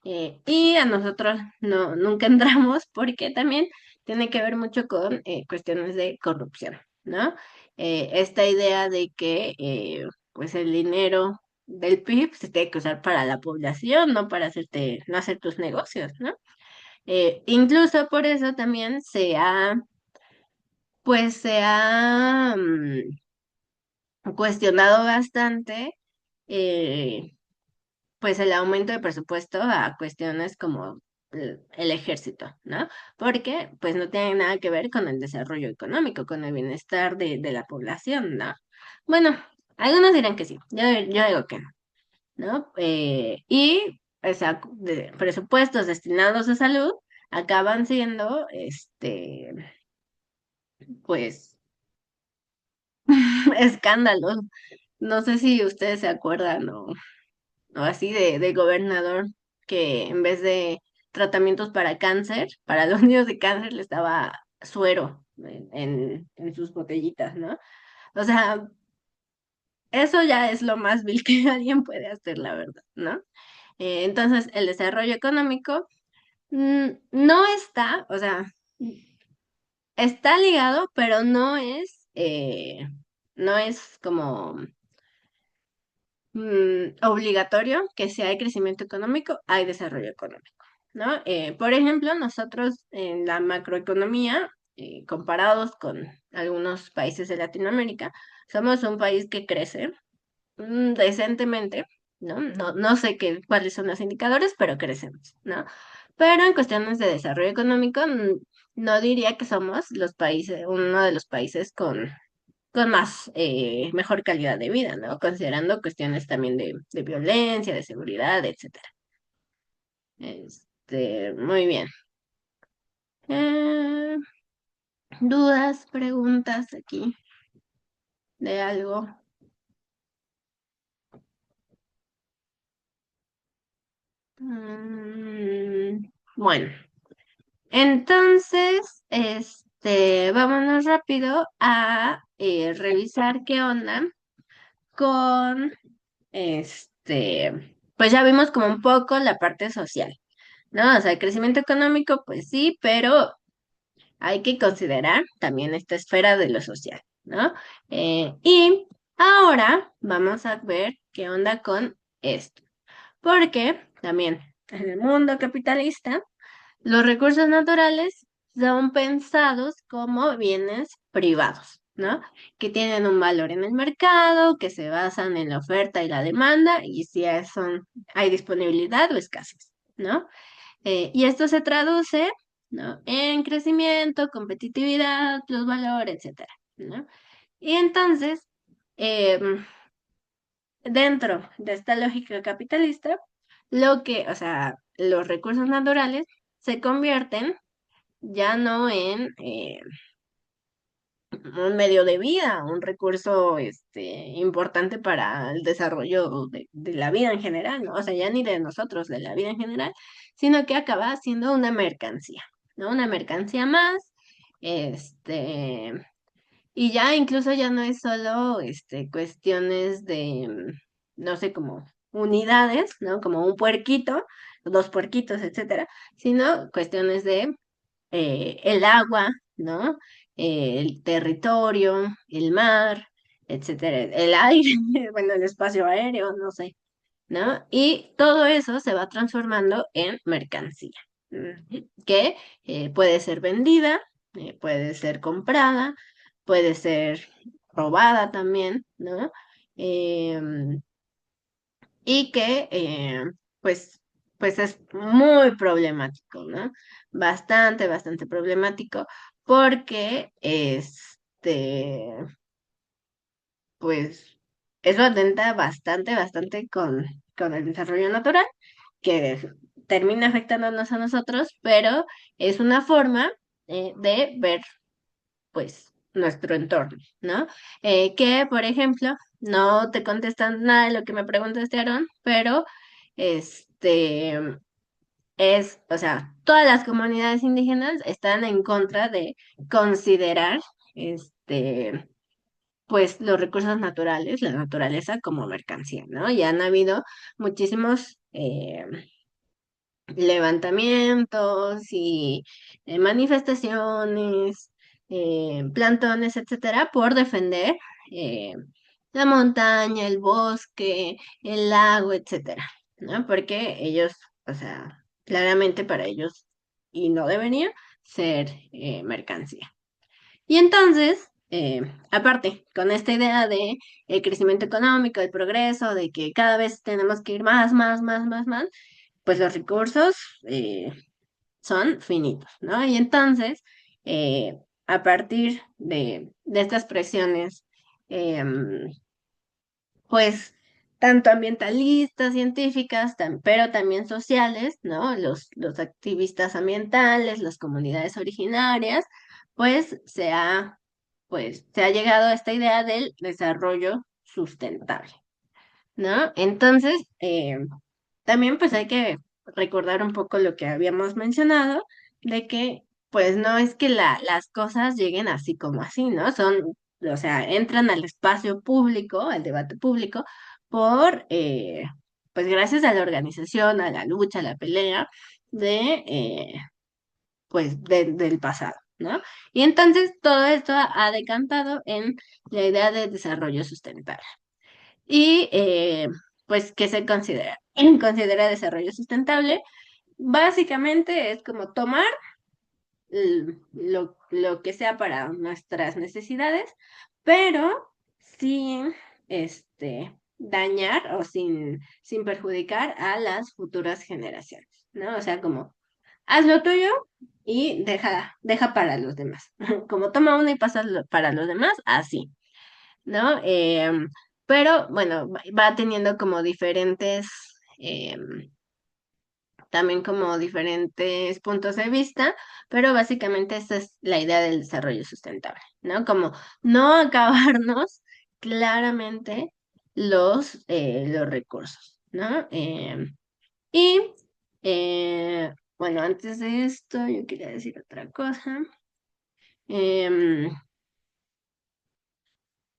Speaker 1: Y a nosotros nunca entramos porque también tiene que ver mucho con cuestiones de corrupción, ¿no? Esta idea de que pues el dinero del PIB se tiene que usar para la población, no para no hacer tus negocios, ¿no? Incluso por eso también se ha cuestionado bastante, eh, pues el aumento de presupuesto a cuestiones como el ejército, ¿no? Porque pues no tiene nada que ver con el desarrollo económico, con el bienestar de la población, ¿no? Bueno, algunos dirán que sí, yo digo que no, ¿no? Y, o sea, presupuestos destinados a salud acaban siendo, pues, escándalos. No sé si ustedes se acuerdan o así de gobernador que en vez de tratamientos para cáncer, para los niños de cáncer les daba suero en sus botellitas, ¿no? O sea, eso ya es lo más vil que alguien puede hacer, la verdad, ¿no? Entonces, el desarrollo económico no está, o sea, está ligado, pero no es como obligatorio que si hay crecimiento económico, hay desarrollo económico, ¿no? Por ejemplo, nosotros en la macroeconomía, comparados con algunos países de Latinoamérica, somos un país que crece decentemente, ¿no? No sé cuáles son los indicadores, pero crecemos, ¿no? Pero en cuestiones de desarrollo económico, no diría que somos uno de los países con más, mejor calidad de vida, ¿no? Considerando cuestiones también de violencia, de seguridad, etcétera. Muy bien. Eh, ¿Dudas, preguntas aquí de algo? Bueno, entonces, vámonos rápido a revisar qué onda con, pues ya vimos como un poco la parte social, ¿no? O sea, el crecimiento económico, pues sí, pero hay que considerar también esta esfera de lo social, ¿no? Y ahora vamos a ver qué onda con esto, porque también en el mundo capitalista, los recursos naturales son pensados como bienes privados, ¿no? Que tienen un valor en el mercado, que se basan en la oferta y la demanda, y si hay disponibilidad o escasez, ¿no? Y esto se traduce, ¿no? En crecimiento, competitividad, plusvalor, etcétera, ¿no? Y entonces, em, dentro de esta lógica capitalista, o sea, los recursos naturales se convierten ya no en un medio de vida, un recurso importante para el desarrollo de la vida en general, ¿no? O sea, ya ni de nosotros, de la vida en general, sino que acaba siendo una mercancía, ¿no? Una mercancía más, este, y ya incluso ya no es solo cuestiones de, no sé, cómo. unidades, ¿no? Como un puerquito, dos puerquitos, etcétera, sino cuestiones de el agua, ¿no? El territorio, el mar, etcétera, el aire, bueno, el espacio aéreo, no sé, ¿no? Y todo eso se va transformando en mercancía, que puede ser vendida, puede ser comprada, puede ser robada también, ¿no? Em, y que pues, pues es muy problemático, ¿no? Bastante, bastante problemático porque pues eso atenta bastante, bastante con el desarrollo natural, que termina afectándonos a nosotros, pero es una forma de ver pues nuestro entorno, ¿no? Que, por ejemplo, no te contestan nada de lo que me preguntaste, Aaron, pero este o sea, todas las comunidades indígenas están en contra de considerar pues los recursos naturales, la naturaleza como mercancía, ¿no? Y han habido muchísimos levantamientos y manifestaciones, plantones, etcétera, por defender eh, la montaña, el bosque, el lago, etcétera, ¿no? Porque ellos, o sea, claramente para ellos, y no debería ser mercancía. Y entonces, aparte, con esta idea de el crecimiento económico, el progreso, de que cada vez tenemos que ir más, más, más, más, más, pues los recursos son finitos, ¿no? Y entonces, a partir de estas presiones, em, pues tanto ambientalistas, científicas, pero también sociales, ¿no? Los activistas ambientales, las comunidades originarias, pues se ha llegado a esta idea del desarrollo sustentable, ¿no? Entonces, también pues hay que recordar un poco lo que habíamos mencionado, de que pues no es que las cosas lleguen así como así, ¿no? O sea, entran al espacio público, al debate público, por, pues gracias a la organización, a la lucha, a la pelea del pasado, ¿no? Y entonces todo esto ha decantado en la idea de desarrollo sustentable. Y pues, ¿qué se considera? Considera desarrollo sustentable. Básicamente es como tomar lo que sea para nuestras necesidades, pero sin dañar o sin perjudicar a las futuras generaciones, ¿no? O sea, como haz lo tuyo y deja para los demás. Como toma uno y pasa para los demás, así. ¿No? Pero bueno, va teniendo como también como diferentes puntos de vista, pero básicamente esa es la idea del desarrollo sustentable, ¿no? Como no acabarnos claramente los recursos, ¿no? Y bueno, antes de esto, yo quería decir otra cosa. Em,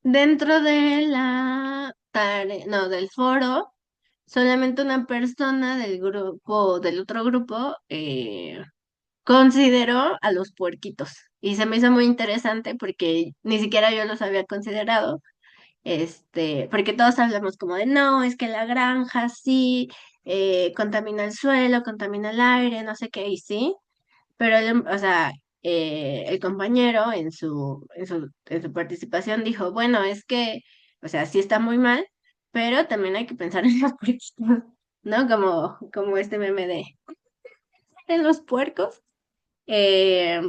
Speaker 1: Dentro de la tarea, no, del foro, solamente una persona del grupo, del otro grupo, consideró a los puerquitos. Y se me hizo muy interesante porque ni siquiera yo los había considerado. Porque todos hablamos como de no, es que la granja sí, contamina el suelo, contamina el aire, no sé qué, y sí. Pero, o sea, el compañero en su participación dijo, bueno, es que, o sea, sí está muy mal, pero también hay que pensar en los puerquitos, ¿no? Como este meme de en los puercos. Eh,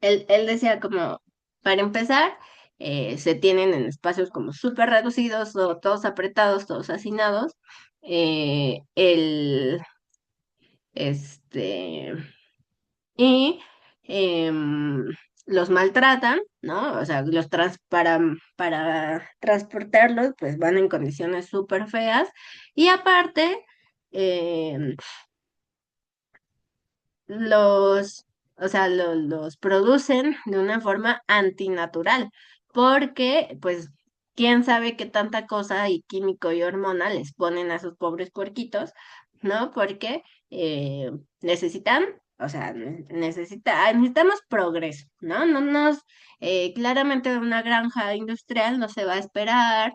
Speaker 1: él decía como, para empezar, se tienen en espacios como súper reducidos o todos apretados, todos hacinados. El, este, y em, los maltratan, ¿no? O sea, para transportarlos, pues van en condiciones súper feas. Y aparte, em, los, o sea, los producen de una forma antinatural, porque, pues, quién sabe qué tanta cosa y químico y hormona les ponen a sus pobres puerquitos, ¿no? Porque necesitan, o sea, necesitamos progreso, ¿no? No nos, claramente una granja industrial no se va a esperar,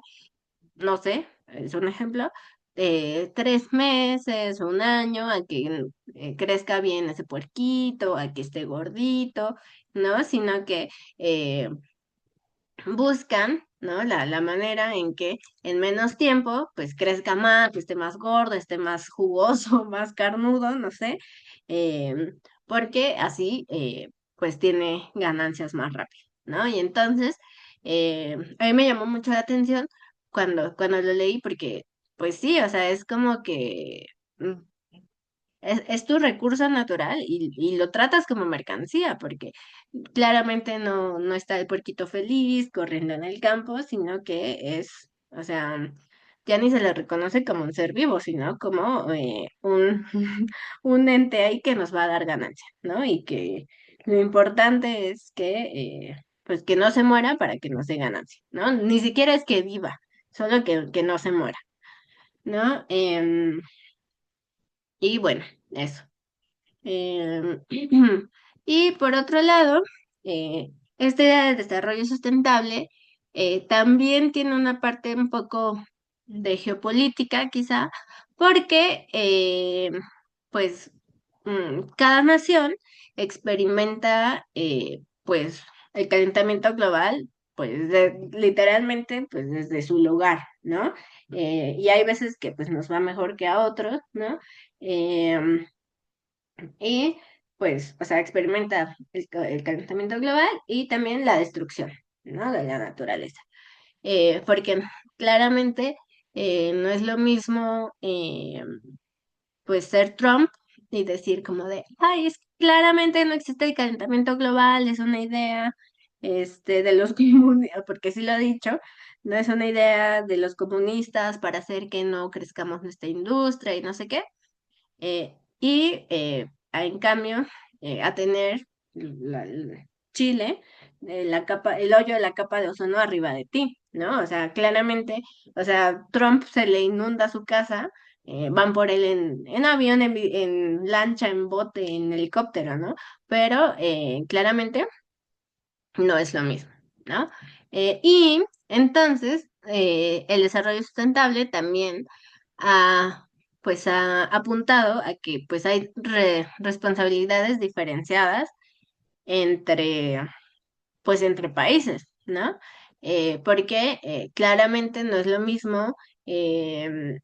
Speaker 1: no sé, es un ejemplo, de 3 meses o un año a que crezca bien ese puerquito, a que esté gordito, ¿no? Sino que eh, buscan, ¿no? La manera en que en menos tiempo, pues crezca más, esté más gordo, esté más jugoso, más carnudo, no sé, porque así, pues tiene ganancias más rápido, ¿no? Y entonces, a mí me llamó mucho la atención cuando lo leí, porque, pues sí, o sea, es como que mm, es tu recurso natural y lo tratas como mercancía, porque claramente no está el puerquito feliz corriendo en el campo, sino que es, o sea, ya ni se le reconoce como un ser vivo, sino como un ente ahí que nos va a dar ganancia, ¿no? Y que lo importante es que, pues que no se muera para que nos dé ganancia, ¿no? Ni siquiera es que viva, solo que no se muera, ¿no? Y bueno, eso. Em, y por otro lado, esta idea de desarrollo sustentable también tiene una parte un poco de geopolítica, quizá, porque pues cada nación experimenta pues el calentamiento global, pues literalmente pues desde su lugar, ¿no? Y hay veces que pues nos va mejor que a otros, ¿no? Em, y pues, o sea, experimenta el calentamiento global y también la destrucción, ¿no? De la naturaleza. Porque claramente no es lo mismo, pues, ser Trump y decir como de, ay, es que claramente no existe el calentamiento global, es una idea, de los comunistas, porque sí lo ha dicho, no es una idea de los comunistas para hacer que no crezcamos nuestra industria y no sé qué en cambio, a tener Chile, el hoyo de la capa de ozono arriba de ti, ¿no? O sea, claramente, o sea, Trump se le inunda su casa, van por él en avión, en lancha, en bote, en helicóptero, ¿no? Pero claramente no es lo mismo, ¿no? Y entonces, el desarrollo sustentable también ha, pues ha apuntado a que pues hay responsabilidades diferenciadas entre, pues entre países, ¿no? Porque claramente no es lo mismo eh,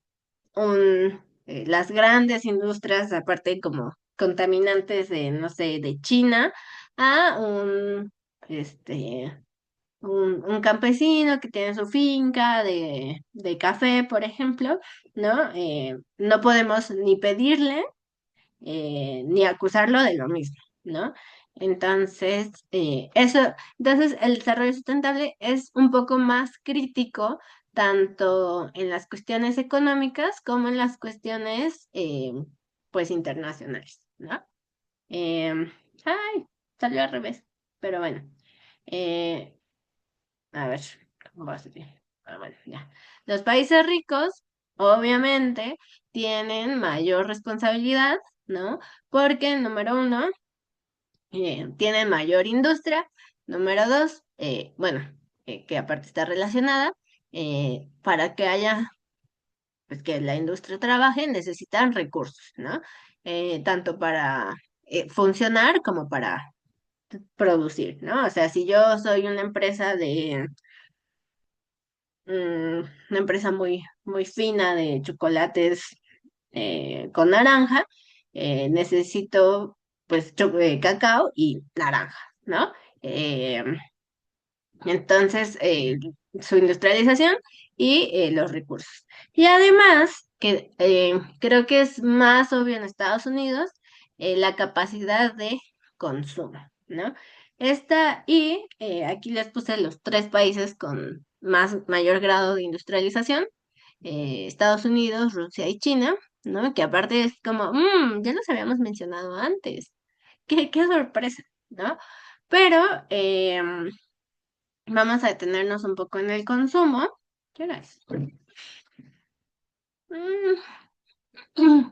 Speaker 1: las grandes industrias, aparte como contaminantes de, no sé, de China, a este, un campesino que tiene su finca de café, por ejemplo, ¿no? No podemos ni pedirle ni acusarlo de lo mismo, ¿no? Entonces, entonces el desarrollo sustentable es un poco más crítico tanto en las cuestiones económicas como en las cuestiones, pues, internacionales, ¿no? Ay, salió al revés, pero bueno. Eh, a ver, ¿cómo va a ser? Bueno, ya. Los países ricos, obviamente, tienen mayor responsabilidad, ¿no? Porque, número uno, tienen mayor industria. Número dos, bueno, que aparte está relacionada, para que haya, pues que la industria trabaje, necesitan recursos, ¿no? Tanto para funcionar como para producir, ¿no? O sea, si yo soy una empresa una empresa muy fina de chocolates con naranja, necesito pues cacao y naranja, ¿no? Eh, entonces, su industrialización y los recursos. Y además, que creo que es más obvio en Estados Unidos, la capacidad de consumo, ¿no? Aquí les puse los 3 países con mayor grado de industrialización, Estados Unidos, Rusia y China, ¿no? Que aparte es como, ya los habíamos mencionado antes, qué sorpresa, ¿no? Pero vamos a detenernos un poco en el consumo. ¿Qué hora es? Mm,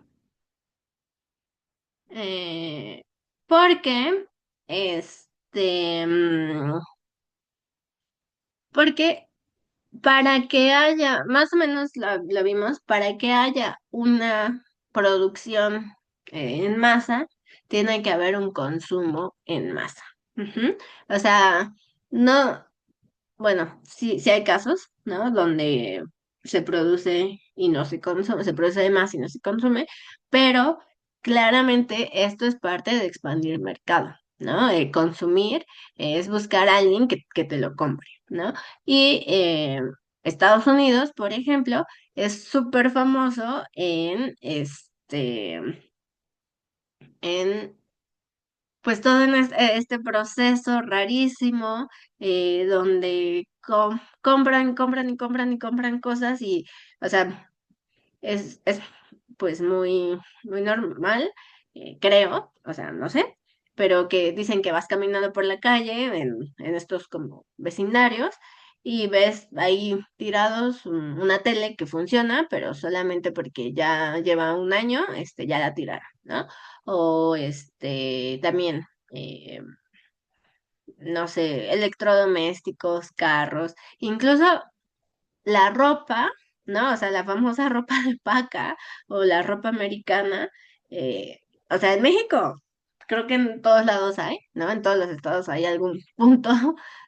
Speaker 1: eh, porque, este, porque para que haya, más o menos lo vimos, para que haya una producción en masa, tiene que haber un consumo en masa. Ujú. O sea, no, bueno, sí, sí hay casos, ¿no? Donde se produce y no se consume, se produce de más y no se consume, pero claramente esto es parte de expandir el mercado, ¿no? Consumir es buscar a alguien que te lo compre, ¿no? Y Estados Unidos, por ejemplo, es súper famoso en pues todo en este proceso rarísimo, donde compran, compran y compran y compran cosas y, o sea, es pues muy normal, creo, o sea, no sé, pero que dicen que vas caminando por la calle en estos como vecindarios y ves ahí tirados una tele que funciona, pero solamente porque ya lleva un año, ya la tiraron, ¿no? O también, eh, no sé, electrodomésticos, carros, incluso la ropa, ¿no? O sea, la famosa ropa de paca o la ropa americana, eh, o sea, en México, creo que en todos lados hay, ¿no? En todos los estados hay algún punto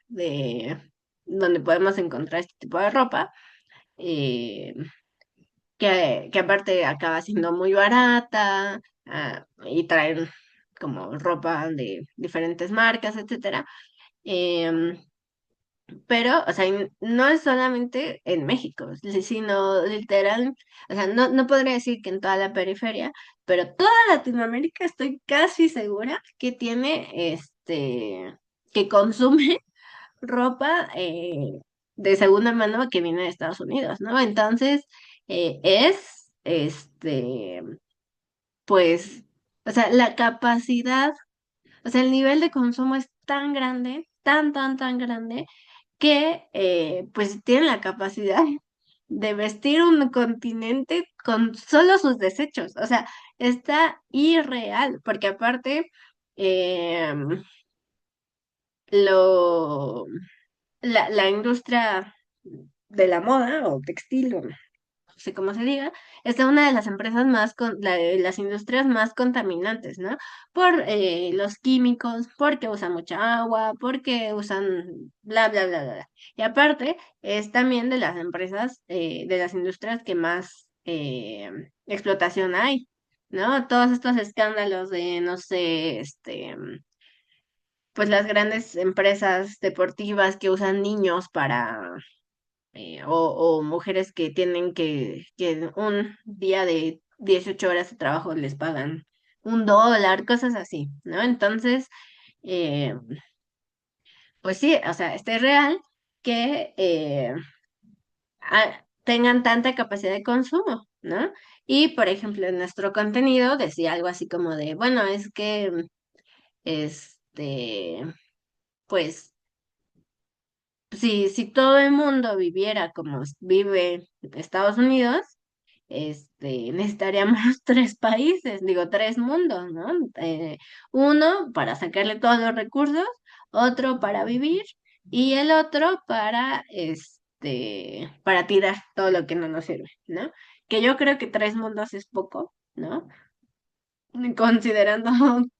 Speaker 1: de donde podemos encontrar este tipo de ropa, eh, que aparte acaba siendo muy barata, y traen como ropa de diferentes marcas, etcétera. Em, pero, o sea, no es solamente en México, sino literal, o sea, no podría decir que en toda la periferia, pero toda Latinoamérica estoy casi segura que tiene, que consume ropa de segunda mano que viene de Estados Unidos, ¿no? Entonces, pues, o sea, la capacidad, o sea, el nivel de consumo es tan grande, tan grande que pues tienen la capacidad de vestir un continente con solo sus desechos. O sea, está irreal, porque aparte eh, lo, la industria de la moda o textil, o no sé cómo se diga, es una de las empresas de las industrias más contaminantes, ¿no? Por los químicos, porque usan mucha agua, porque usan bla, bla. Y aparte, es también de las empresas, de las industrias que más explotación hay, ¿no? Todos estos escándalos de, no sé, pues las grandes empresas deportivas que usan niños o mujeres que tienen que un día de 18 horas de trabajo les pagan $1, cosas así, ¿no? Entonces, eh, pues sí, o sea, este es real que tengan tanta capacidad de consumo, ¿no? Y, por ejemplo, en nuestro contenido decía algo así como de, bueno, es que, este, pues si todo el mundo viviera como vive Estados Unidos, necesitaríamos tres países, digo, tres mundos, ¿no? Uno para sacarle todos los recursos, otro para vivir y el otro para tirar todo lo que no nos sirve, ¿no? Que yo creo que tres mundos es poco, ¿no? Considerando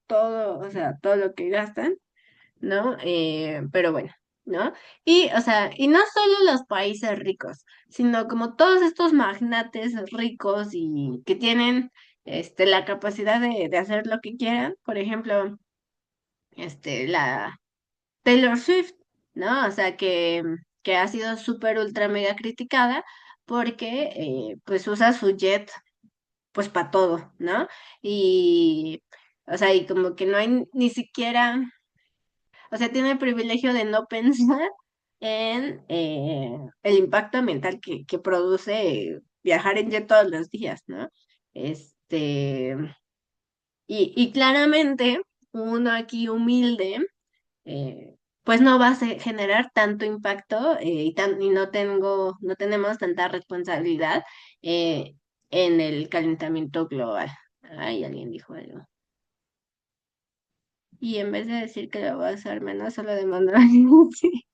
Speaker 1: todo, o sea, todo lo que gastan. ¿No? Pero bueno, ¿no? Y, o sea, y no solo los países ricos, sino como todos estos magnates ricos y que tienen, la capacidad de hacer lo que quieran, por ejemplo, la Taylor Swift, ¿no? O sea, que ha sido súper ultra mega criticada porque, pues usa su jet, pues para todo, ¿no? Y, o sea, y como que no hay ni siquiera, o sea, tiene el privilegio de no pensar en el impacto ambiental que produce viajar en jet todos los días, ¿no? Este, y claramente uno aquí humilde, pues no va a generar tanto impacto y no tenemos tanta responsabilidad eh, en el calentamiento global. Ay, alguien dijo algo. Y en vez de decir que lo va a hacer menos, solo demandó. Sí,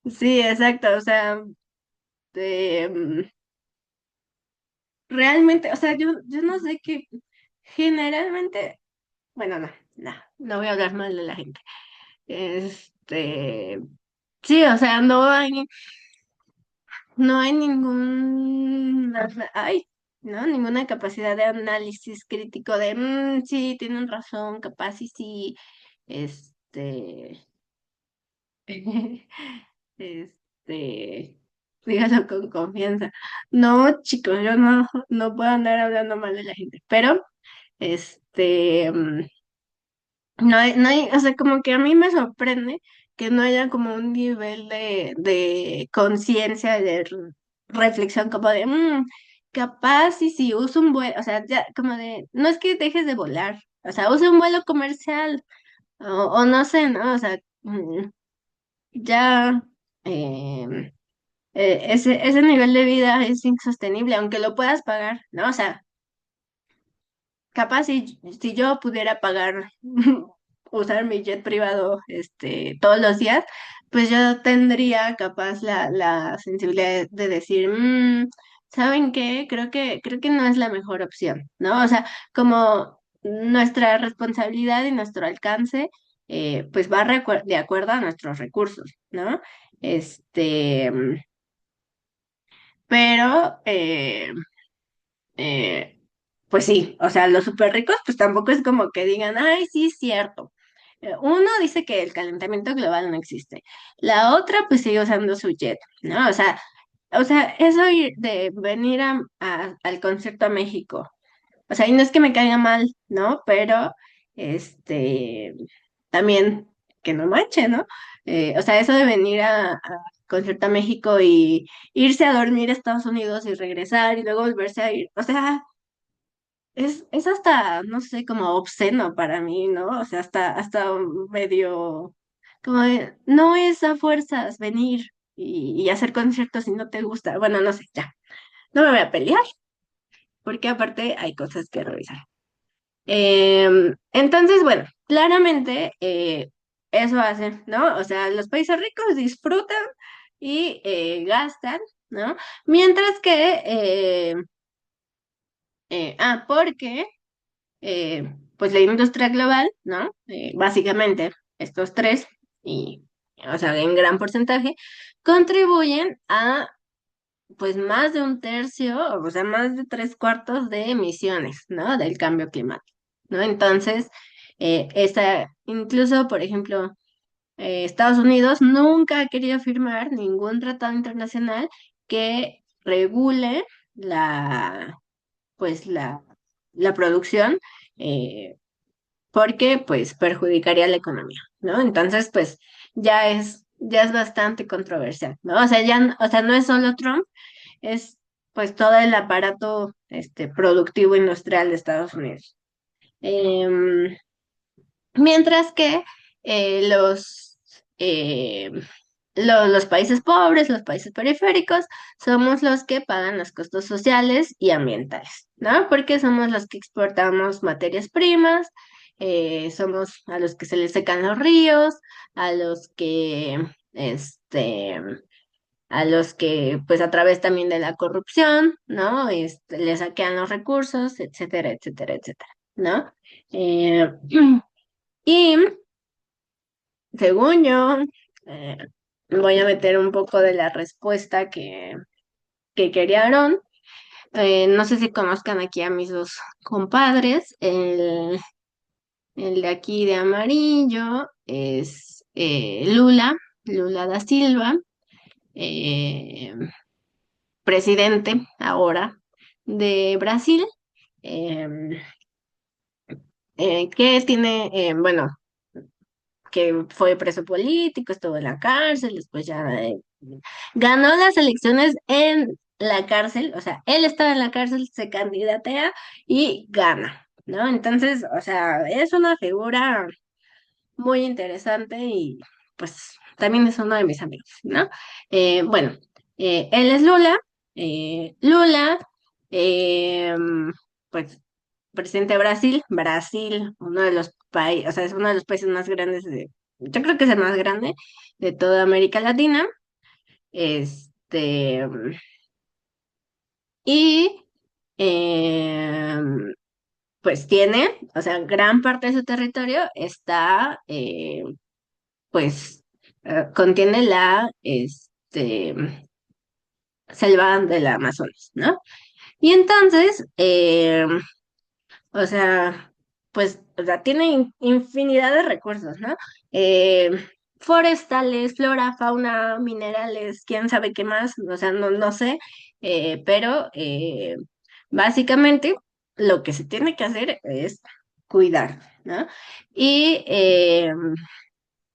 Speaker 1: sí, exacto. O sea, mm, realmente, o sea, yo no sé qué, generalmente, bueno, no voy a hablar mal de la gente. Este, sí, o sea, no hay ninguna capacidad de análisis crítico de, sí, tienen razón, capaz y sí, este, este, dígalo con confianza. No, chicos, yo no puedo andar hablando mal de la gente, pero, este, o sea, como que a mí me sorprende que no haya como un nivel de conciencia, reflexión, como de, capaz y si uso un vuelo, o sea, ya, como de, no es que dejes de volar, o sea, usa un vuelo comercial, o no sé, ¿no? O sea, ya, em, ese nivel de vida es insostenible, aunque lo puedas pagar, ¿no? O sea, capaz si yo pudiera pagar usar mi jet privado todos los días, pues yo tendría capaz la sensibilidad de decir, ¿saben qué? Creo que no es la mejor opción, ¿no? O sea, como nuestra responsabilidad y nuestro alcance, pues va de acuerdo a nuestros recursos, ¿no? Este, pero eh, pues sí, o sea, los súper ricos, pues tampoco es como que digan, ay, sí, es cierto. Uno dice que el calentamiento global no existe. La otra, pues sigue usando su jet, ¿no? O sea, eso de venir al concierto a México. O sea, y no es que me caiga mal, ¿no? Pero, este, también que no manche, ¿no? O sea, eso de venir a concierto a México y irse a dormir a Estados Unidos y regresar y luego volverse a ir. O sea, es hasta, no sé, como obsceno para mí, ¿no? O sea, hasta medio, como no es a fuerzas venir y hacer conciertos si no te gusta. Bueno, no sé, ya, no me voy a pelear, porque aparte hay cosas que revisar. Entonces, bueno, claramente eso hacen, ¿no? O sea, los países ricos disfrutan y gastan, ¿no? Mientras que, porque pues la industria global, ¿no? Básicamente estos tres, y, o sea, en gran porcentaje, contribuyen a pues más de un tercio, o sea, más de tres cuartos de emisiones, ¿no? Del cambio climático, ¿no? Entonces, incluso, por ejemplo, Estados Unidos nunca ha querido firmar ningún tratado internacional que regule pues, la producción. eh, Porque pues perjudicaría la economía, ¿no? Entonces, pues ya es bastante controversial, ¿no? O sea, o sea, no es solo Trump, es pues todo el aparato productivo industrial de Estados Unidos. Em, Mientras que eh, los, eh, los países pobres, los países periféricos, somos los que pagan los costos sociales y ambientales, ¿no? Porque somos los que exportamos materias primas, somos a los que se les secan los ríos, a los que, este, pues a través también de la corrupción, ¿no? Les saquean los recursos, etcétera, etcétera, etcétera, ¿no? Eh, y según yo, eh, voy a meter un poco de la respuesta que quería Aaron. No sé si conozcan aquí a mis dos compadres. El de aquí de amarillo es Lula da Silva, eh, presidente ahora de Brasil, eh, que tiene, bueno, que fue preso político, estuvo en la cárcel, después ya ganó las elecciones en la cárcel, o sea, él estaba en la cárcel, se candidatea y gana, ¿no? Entonces, o sea, es una figura muy interesante y pues también es uno de mis amigos, ¿no? Bueno, él es Lula. Lula, eh, pues presidente de Brasil, Brasil, uno de los países, o sea, es uno de los países más grandes yo creo que es el más grande de toda América Latina. Este, y pues tiene, o sea, gran parte de su territorio está, pues, contiene selva del Amazonas, ¿no? Y entonces, o sea, pues, o sea, tiene infinidad de recursos, ¿no? Eh, Forestales, flora, fauna, minerales, quién sabe qué más, o sea, no sé, pero básicamente lo que se tiene que hacer es cuidar, ¿no? Y,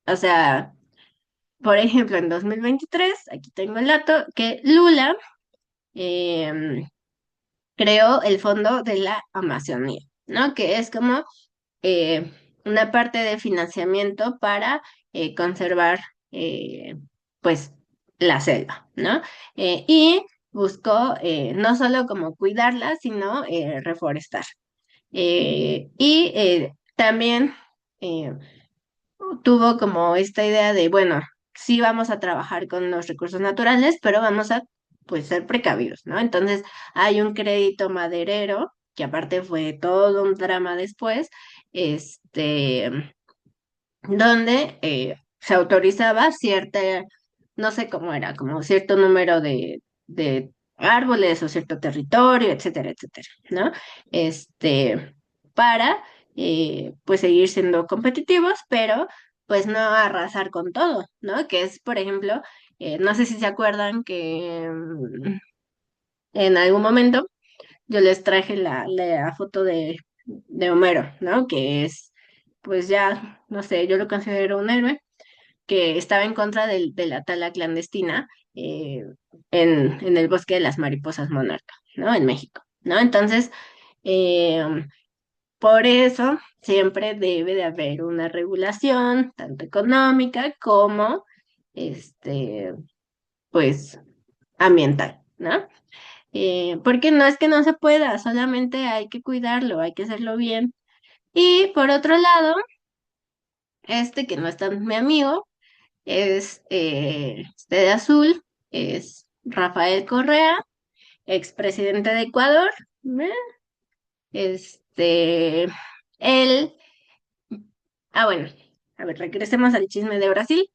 Speaker 1: o sea, por ejemplo, en 2023 aquí tengo el dato, que Lula em, creó el Fondo de la Amazonía, ¿no? Que es como eh, una parte de financiamiento para conservar, pues, la selva, ¿no? Y buscó no solo como cuidarla, sino reforestar. Y también eh, tuvo como esta idea de, bueno, sí vamos a trabajar con los recursos naturales, pero vamos a, pues, ser precavidos, ¿no? Entonces, hay un crédito maderero, que aparte fue todo un drama después, donde se autorizaba no sé cómo era, como cierto número de árboles o cierto territorio, etcétera, etcétera, ¿no? Para, pues, seguir siendo competitivos, pero pues no arrasar con todo, ¿no? Que es, por ejemplo, no sé si se acuerdan que en algún momento yo les traje la foto de Homero, ¿no? Que es, pues ya, no sé, yo lo considero un héroe que estaba en contra de la tala clandestina en el bosque de las mariposas monarca, ¿no? En México, ¿no? Entonces, eh, por eso siempre debe de haber una regulación, tanto económica como, este, pues, ambiental, ¿no? Porque no es que no se pueda, solamente hay que cuidarlo, hay que hacerlo bien. Y por otro lado, que no es tan mi amigo, es de azul, es Rafael Correa, expresidente de Ecuador. ¿eh? Este, él, bueno, a ver, regresemos al chisme de Brasil.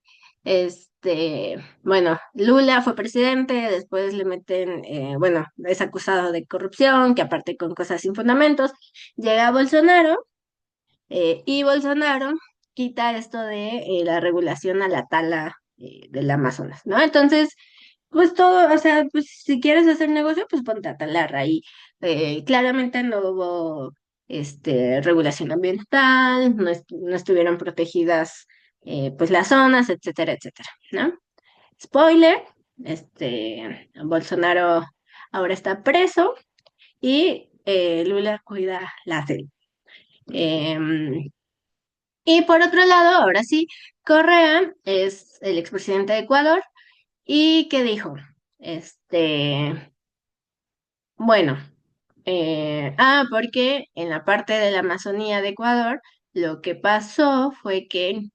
Speaker 1: Bueno, Lula fue presidente, después le meten, bueno, es acusado de corrupción, que aparte con cosas sin fundamentos, llega Bolsonaro, y Bolsonaro quita esto de la regulación a la tala del Amazonas, ¿no? Entonces, pues todo, o sea, pues si quieres hacer negocio, pues ponte a talar ahí. Claramente no hubo regulación ambiental, no estuvieron protegidas pues las zonas, etcétera, etcétera, ¿no? Spoiler, Bolsonaro ahora está preso y Lula cuida la selva. Em, y por otro lado, ahora sí, Correa es el expresidente de Ecuador. ¿Y qué dijo? Bueno, porque en la parte de la Amazonía de Ecuador, lo que pasó fue que,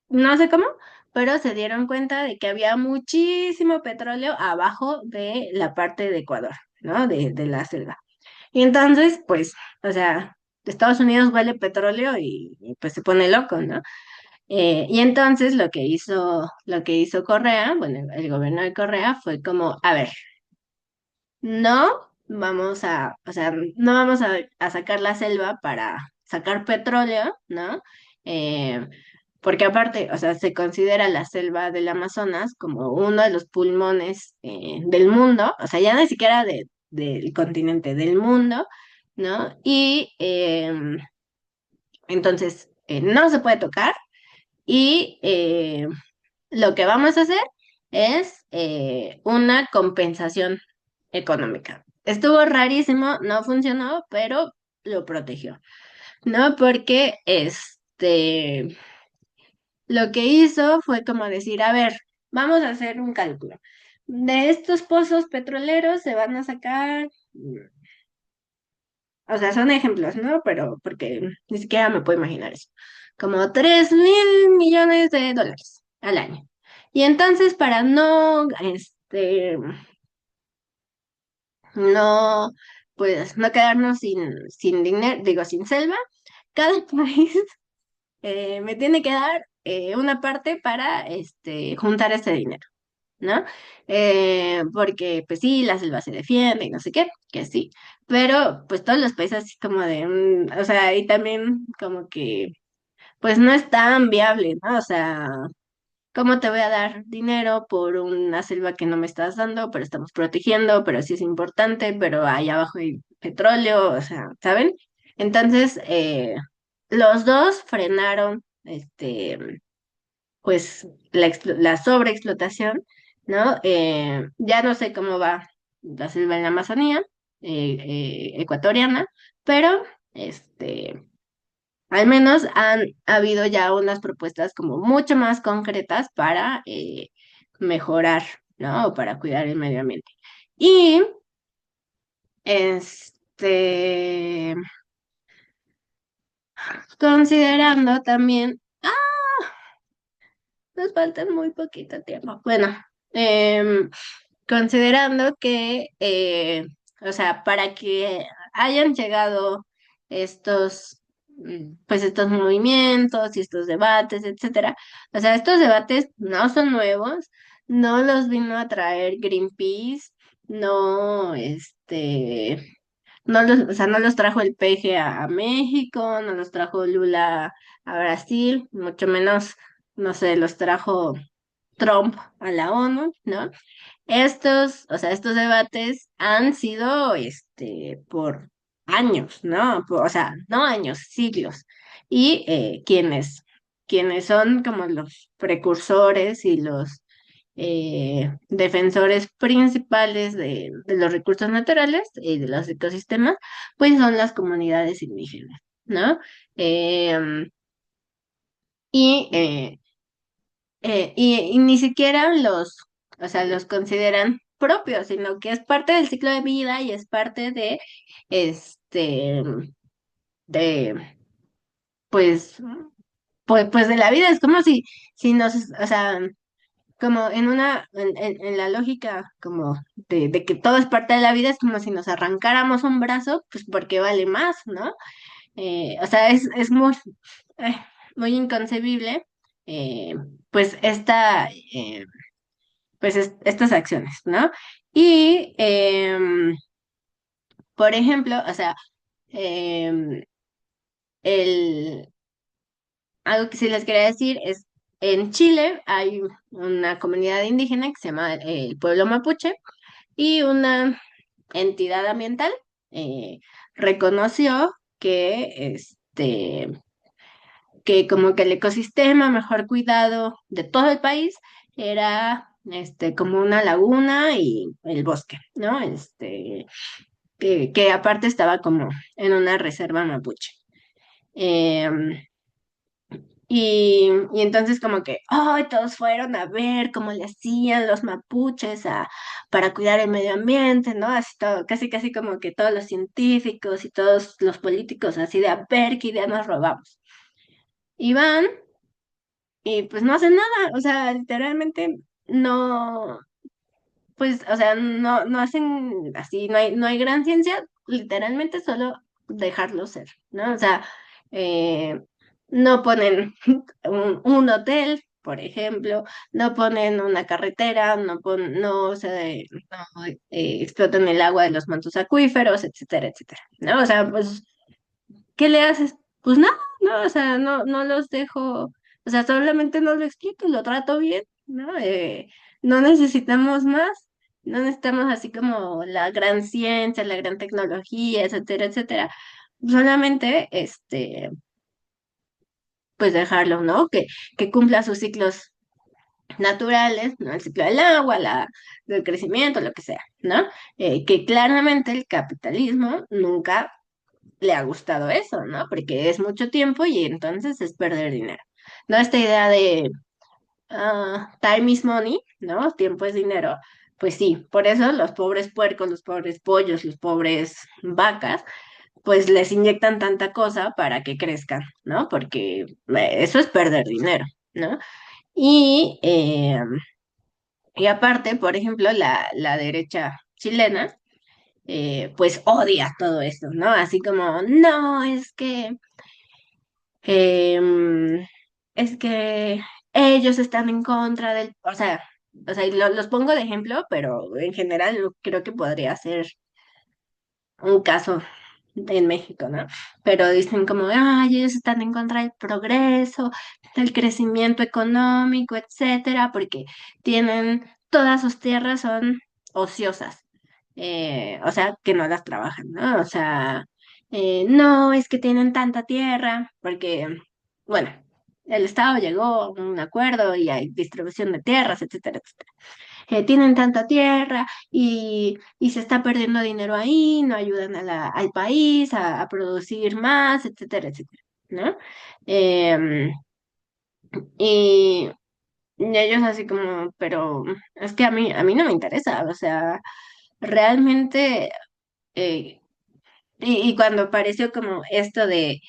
Speaker 1: no sé cómo, pero se dieron cuenta de que había muchísimo petróleo abajo de la parte de Ecuador, ¿no? De la selva. Y entonces, pues, o sea, Estados Unidos huele petróleo y pues se pone loco, ¿no? Y entonces lo que hizo Correa, bueno, el gobierno de Correa fue como, a ver, no vamos o sea, no vamos a sacar la selva para sacar petróleo, ¿no? Eh, Porque aparte, o sea, se considera la selva del Amazonas como uno de los pulmones del mundo, o sea, ya ni siquiera del continente, del mundo, ¿no? Y entonces no se puede tocar y lo que vamos a hacer es una compensación económica. Estuvo rarísimo, no funcionó, pero lo protegió, ¿no? Porque lo que hizo fue como decir, a ver, vamos a hacer un cálculo. De estos pozos petroleros se van a sacar, o sea, son ejemplos, ¿no? Pero porque ni siquiera me puedo imaginar eso. Como 3.000 millones de dólares al año. Y entonces, para no, pues, no quedarnos sin dinero, digo, sin selva, cada país me tiene que dar una parte para juntar ese dinero, ¿no? Porque pues sí, la selva se defiende y no sé qué, que sí, pero pues todos los países así como de, o sea, y también como que pues no es tan viable, ¿no? O sea, ¿cómo te voy a dar dinero por una selva que no me estás dando, pero estamos protegiendo, pero sí es importante, pero ahí abajo hay petróleo, o sea, ¿saben? Entonces, los dos frenaron, pues, la sobreexplotación, ¿no? Ya no sé cómo va la selva en la Amazonía, ecuatoriana, pero, este al menos han habido ya unas propuestas como mucho más concretas para mejorar, ¿no? O para cuidar el medio ambiente. Y este, considerando también, nos falta muy poquito tiempo. Bueno, considerando que, o sea, para que hayan llegado estos, pues estos movimientos y estos debates, etcétera, o sea, estos debates no son nuevos, no los vino a traer Greenpeace, no, o sea, no los trajo el PG a México, no los trajo Lula a Brasil, mucho menos, no sé, los trajo Trump a la ONU, ¿no? O sea, estos debates han sido, por años, ¿no? O sea, no años, siglos. Y quienes son como los precursores y los defensores principales de los recursos naturales y de los ecosistemas, pues son las comunidades indígenas, ¿no? Em, y, eh, y ni siquiera o sea, los consideran propios, sino que es parte del ciclo de vida y es parte este, de, pues, pues de la vida. Es como si nos, o sea, como en la lógica como de que todo es parte de la vida, es como si nos arrancáramos un brazo, pues porque vale más, ¿no? O sea, es eh, muy inconcebible, eh, pues estas acciones, ¿no? Y, por ejemplo, o sea, em, el, algo que sí les quería decir es, en Chile hay una comunidad indígena que se llama el pueblo mapuche y una entidad ambiental eh, reconoció que como que el ecosistema mejor cuidado de todo el país era como una laguna y el bosque, ¿no? Que aparte estaba como en una reserva mapuche. Em, y entonces como que, ¡ay! Todos fueron a ver cómo le hacían los mapuches para cuidar el medio ambiente, ¿no? Así todo, casi casi como que todos los científicos y todos los políticos así de a ver qué idea nos robamos. Y van y pues no hacen nada, o sea, literalmente no, pues, o sea, no hacen así, no hay gran ciencia, literalmente solo dejarlo ser, ¿no? O sea, eh, no ponen un hotel, por ejemplo, no ponen una carretera, no explotan el agua de los mantos acuíferos, etcétera, etcétera, ¿no? O sea, pues ¿qué le haces? Pues nada, no, o sea, no los dejo, o sea, solamente no lo explico, lo trato bien, ¿no? No necesitamos más, no necesitamos así como la gran ciencia, la gran tecnología, etcétera, etcétera. Solamente, pues dejarlo, ¿no? Que cumpla sus ciclos naturales, ¿no? El ciclo del agua, del crecimiento, lo que sea, ¿no? Que claramente el capitalismo nunca le ha gustado eso, ¿no? Porque es mucho tiempo y entonces es perder dinero. ¿no? Esta idea de time is money, ¿no? Tiempo es dinero. Pues sí, por eso los pobres puercos, los pobres pollos, los pobres vacas, pues les inyectan tanta cosa para que crezcan, ¿no? Porque eso es perder dinero, ¿no? Y, eh, y aparte, por ejemplo, la derecha chilena, pues odia todo esto, ¿no? Así como, no, em, es que ellos están en contra del, y los pongo de ejemplo, pero en general yo creo que podría ser un caso en México, ¿no? Pero dicen como, ay, ellos están en contra del progreso, del crecimiento económico, etcétera, porque tienen, todas sus tierras son ociosas, o sea, que no las trabajan, ¿no? O sea, no es que tienen tanta tierra, porque, bueno, el Estado llegó a un acuerdo y hay distribución de tierras, etcétera, etcétera. Tienen tanta tierra y se está perdiendo dinero ahí, no ayudan al país a producir más, etcétera, etcétera, ¿no? Em, y, y ellos así como, pero es que a mí no me interesa, o sea, realmente, eh, y cuando apareció como esto del,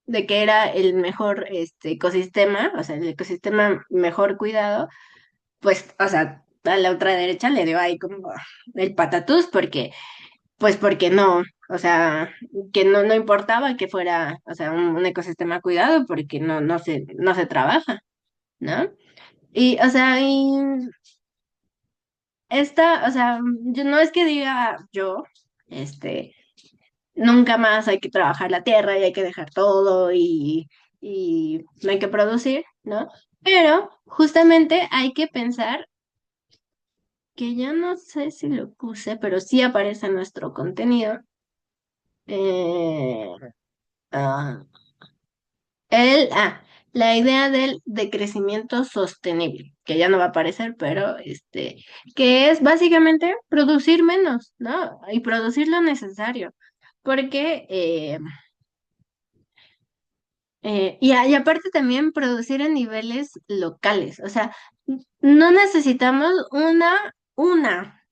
Speaker 1: de que era el mejor ecosistema, o sea, el ecosistema mejor cuidado, pues, o sea, a la otra derecha le dio ahí como el patatús porque no, o sea, que no importaba que fuera, o sea, un ecosistema cuidado porque no se trabaja, ¿no? Y, o sea, o sea, yo no es que diga yo, este, nunca más hay que trabajar la tierra y hay que dejar todo y no hay que producir, ¿no? Pero justamente hay que pensar que ya no sé si lo puse, pero sí aparece en nuestro contenido. Eh, ah, la idea del decrecimiento sostenible, que ya no va a aparecer, pero que es básicamente producir menos, ¿no? Y producir lo necesario. Porque, y aparte también producir en niveles locales. O sea, no necesitamos una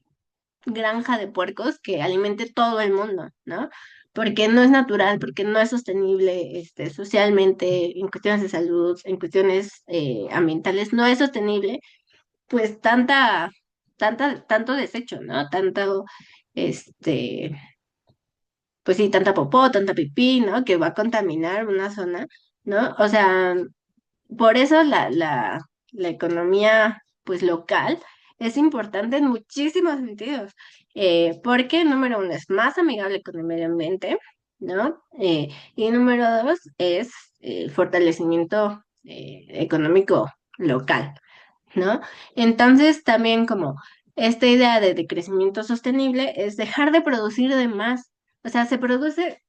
Speaker 1: granja de puercos que alimente todo el mundo, ¿no? Porque no es natural, porque no es sostenible, socialmente, en cuestiones de salud, en cuestiones ambientales, no es sostenible, pues tanto desecho, ¿no? Este, pues sí, tanta popó, tanta pipí, ¿no? Que va a contaminar una zona, ¿no? O sea, por eso la economía, pues, local es importante en muchísimos sentidos, porque número uno es más amigable con el medio ambiente, ¿no? Y número dos es el fortalecimiento económico local, ¿no? Entonces, también como esta idea de crecimiento sostenible es dejar de producir de más, o sea, se produce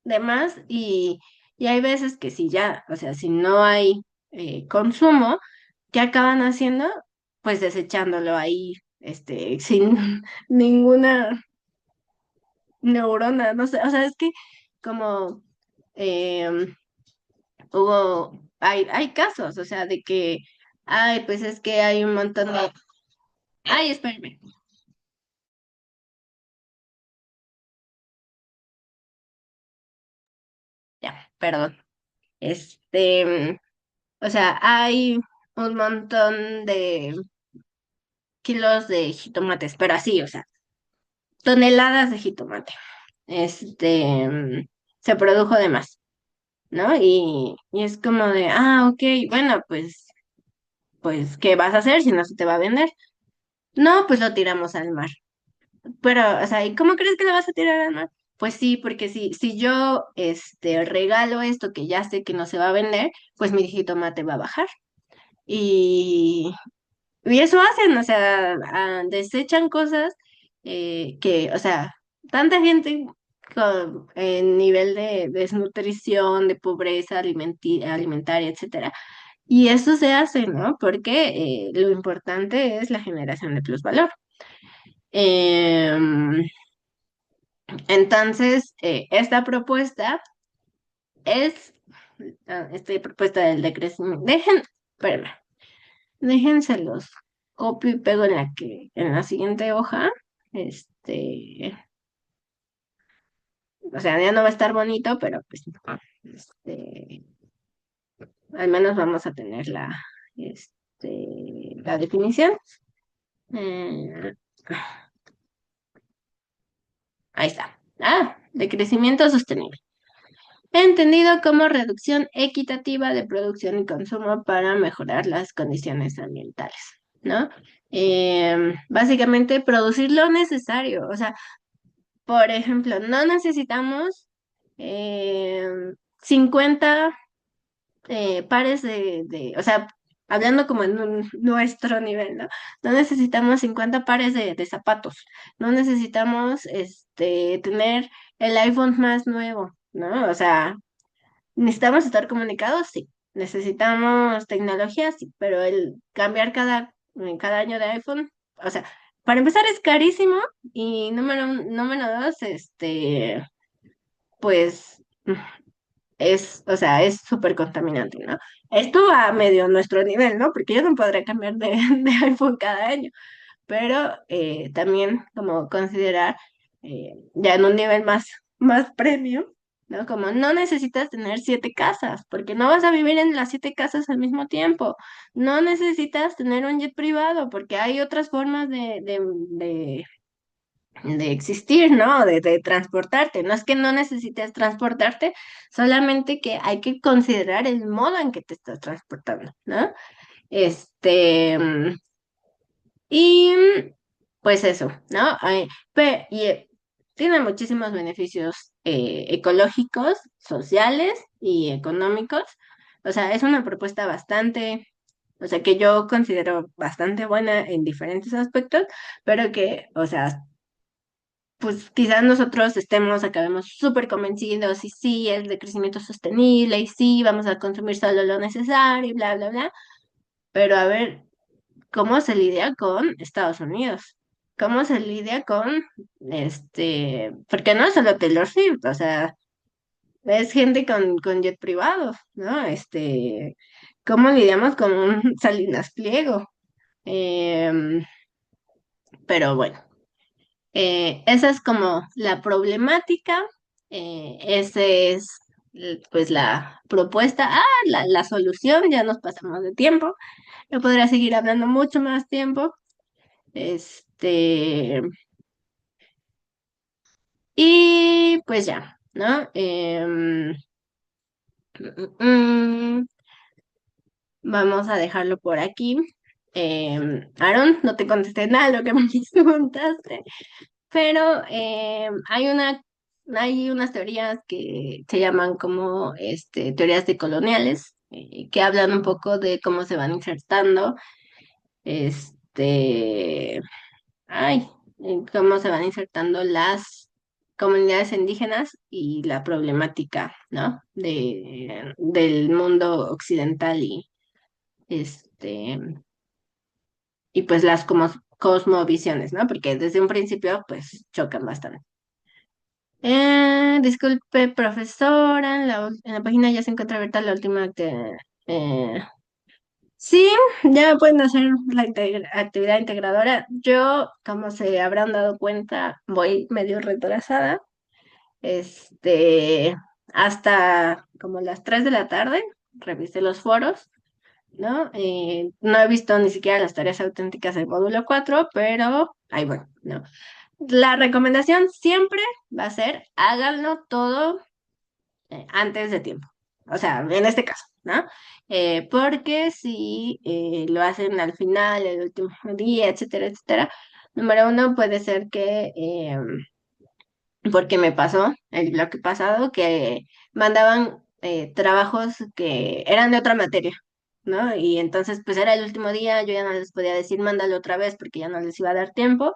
Speaker 1: de más y hay veces que si ya, o sea, si no hay consumo, ¿qué acaban haciendo? Pues desechándolo ahí, sin ninguna neurona, no sé, o sea, es que como em, hay casos, o sea, de que, ay, pues es que hay un montón de, ay, espérame, ya, perdón, o sea, hay un montón de kilos de jitomates, pero así, o sea, toneladas de jitomate. Se produjo de más, ¿no? Y es como de, ok, bueno, pues, ¿qué vas a hacer si no se te va a vender? No, pues lo tiramos al mar. Pero, o sea, ¿y cómo crees que lo vas a tirar al mar? Pues sí, porque si yo, regalo esto que ya sé que no se va a vender, pues mi jitomate va a bajar. Y Y eso hacen, o sea, desechan cosas o sea, tanta gente con en nivel de desnutrición, de pobreza alimentaria, etcétera. Y eso se hace, ¿no? Porque lo importante es la generación de plusvalor. Em, entonces, esta propuesta es, esta propuesta del decrecimiento. Espérame, déjenselos copio y pego en la siguiente hoja. Este, o sea, ya no va a estar bonito, pero pues, este, al menos vamos a tener la definición. Eh, Ahí está. De crecimiento sostenible. Entendido como reducción equitativa de producción y consumo para mejorar las condiciones ambientales, ¿no? Básicamente producir lo necesario. O sea, por ejemplo, no necesitamos 50 pares o sea, hablando como en nuestro nivel, ¿no? No necesitamos 50 pares de zapatos, no necesitamos tener el iPhone más nuevo, ¿no? O sea, necesitamos estar comunicados, sí. Necesitamos tecnología, sí, pero el cambiar cada año de iPhone, o sea, para empezar es carísimo y número dos, pues o sea, es súper contaminante, ¿no? Esto a medio nuestro nivel, ¿no? Porque yo no podré cambiar de iPhone cada año, pero también como considerar ya en un nivel más premium, ¿no? Como no necesitas tener 7 casas, porque no vas a vivir en las 7 casas al mismo tiempo. No necesitas tener un jet privado, porque hay otras formas de existir, ¿no? De transportarte. No es que no necesites transportarte, solamente que hay que considerar el modo en que te estás transportando, ¿no? Este, mm, y pues eso, ¿no? Tiene muchísimos beneficios ecológicos, sociales y económicos. O sea, es una propuesta o sea, que yo considero bastante buena en diferentes aspectos, pero que, o sea, pues quizás nosotros acabemos súper convencidos y sí, es de crecimiento sostenible y sí, vamos a consumir solo lo necesario y bla, bla, bla. Pero a ver, ¿cómo se lidia con Estados Unidos? ¿Cómo se lidia porque no es solo Taylor Swift, o sea, es gente con jet privados, ¿no? ¿Cómo lidiamos con un Salinas Pliego? Em, pero bueno. Esa es como la problemática, esa es pues la propuesta, la solución, ya nos pasamos de tiempo, yo podría seguir hablando mucho más tiempo, este, y pues ya, ¿no? Mm, Vamos a dejarlo por aquí. Aaron, no te contesté nada de lo que me preguntaste. Pero hay unas teorías que se llaman como teorías decoloniales, que hablan un poco de cómo se van insertando, este, ay, cómo se van insertando las comunidades indígenas y la problemática, ¿no? Del mundo occidental este, y pues las cosmovisiones, ¿no? Porque desde un principio, pues chocan bastante. Disculpe, profesora, en la página ya se encuentra abierta la última eh, sí, ya pueden hacer la actividad integradora. Yo, como se habrán dado cuenta, voy medio retrasada. Este, hasta como las 3 de la tarde, revisé los foros, ¿no? No he visto ni siquiera las tareas auténticas del módulo 4, pero ahí voy, ¿no? La recomendación siempre va a ser háganlo todo antes de tiempo. O sea, en este caso, ¿no? Porque si lo hacen al final, el último día, etcétera, etcétera, número uno puede ser porque me pasó el bloque pasado, que mandaban trabajos que eran de otra materia, ¿no? Y entonces, pues era el último día, yo ya no les podía decir, mándalo otra vez porque ya no les iba a dar tiempo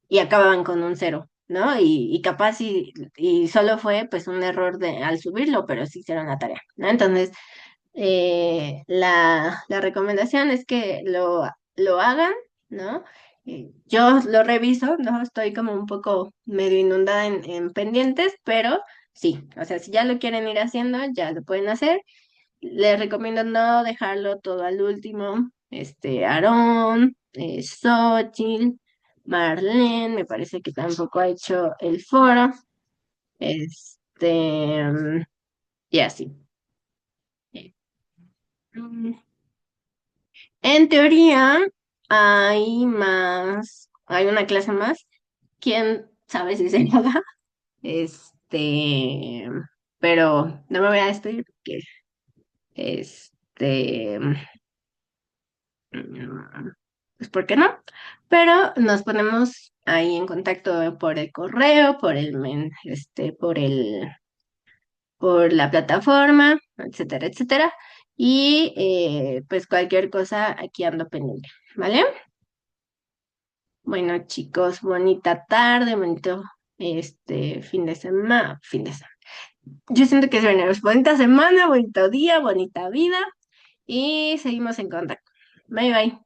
Speaker 1: y acababan con un cero, ¿no? Y capaz y solo fue pues un error al subirlo, pero sí hicieron la tarea, ¿no? Entonces, la recomendación es que lo hagan, ¿no? Yo lo reviso, ¿no? Estoy como un poco medio inundada en pendientes, pero sí, o sea, si ya lo quieren ir haciendo, ya lo pueden hacer. les recomiendo no dejarlo todo al último. Aarón, Xochitl, Marlene, me parece que tampoco ha hecho el foro. Y así. Mm, En teoría, hay una clase más. ¿Quién sabe si se haga? Este, pero no me voy a despedir porque, este, mm, pues, ¿por qué no? Pero nos ponemos ahí en contacto por el correo, por la plataforma, etcétera, etcétera. Y pues cualquier cosa aquí ando pendiente, ¿vale? Bueno, chicos, bonita tarde, bonito fin de semana. Yo siento que es venimos. Bonita semana, bonito día, bonita vida y seguimos en contacto. Bye bye.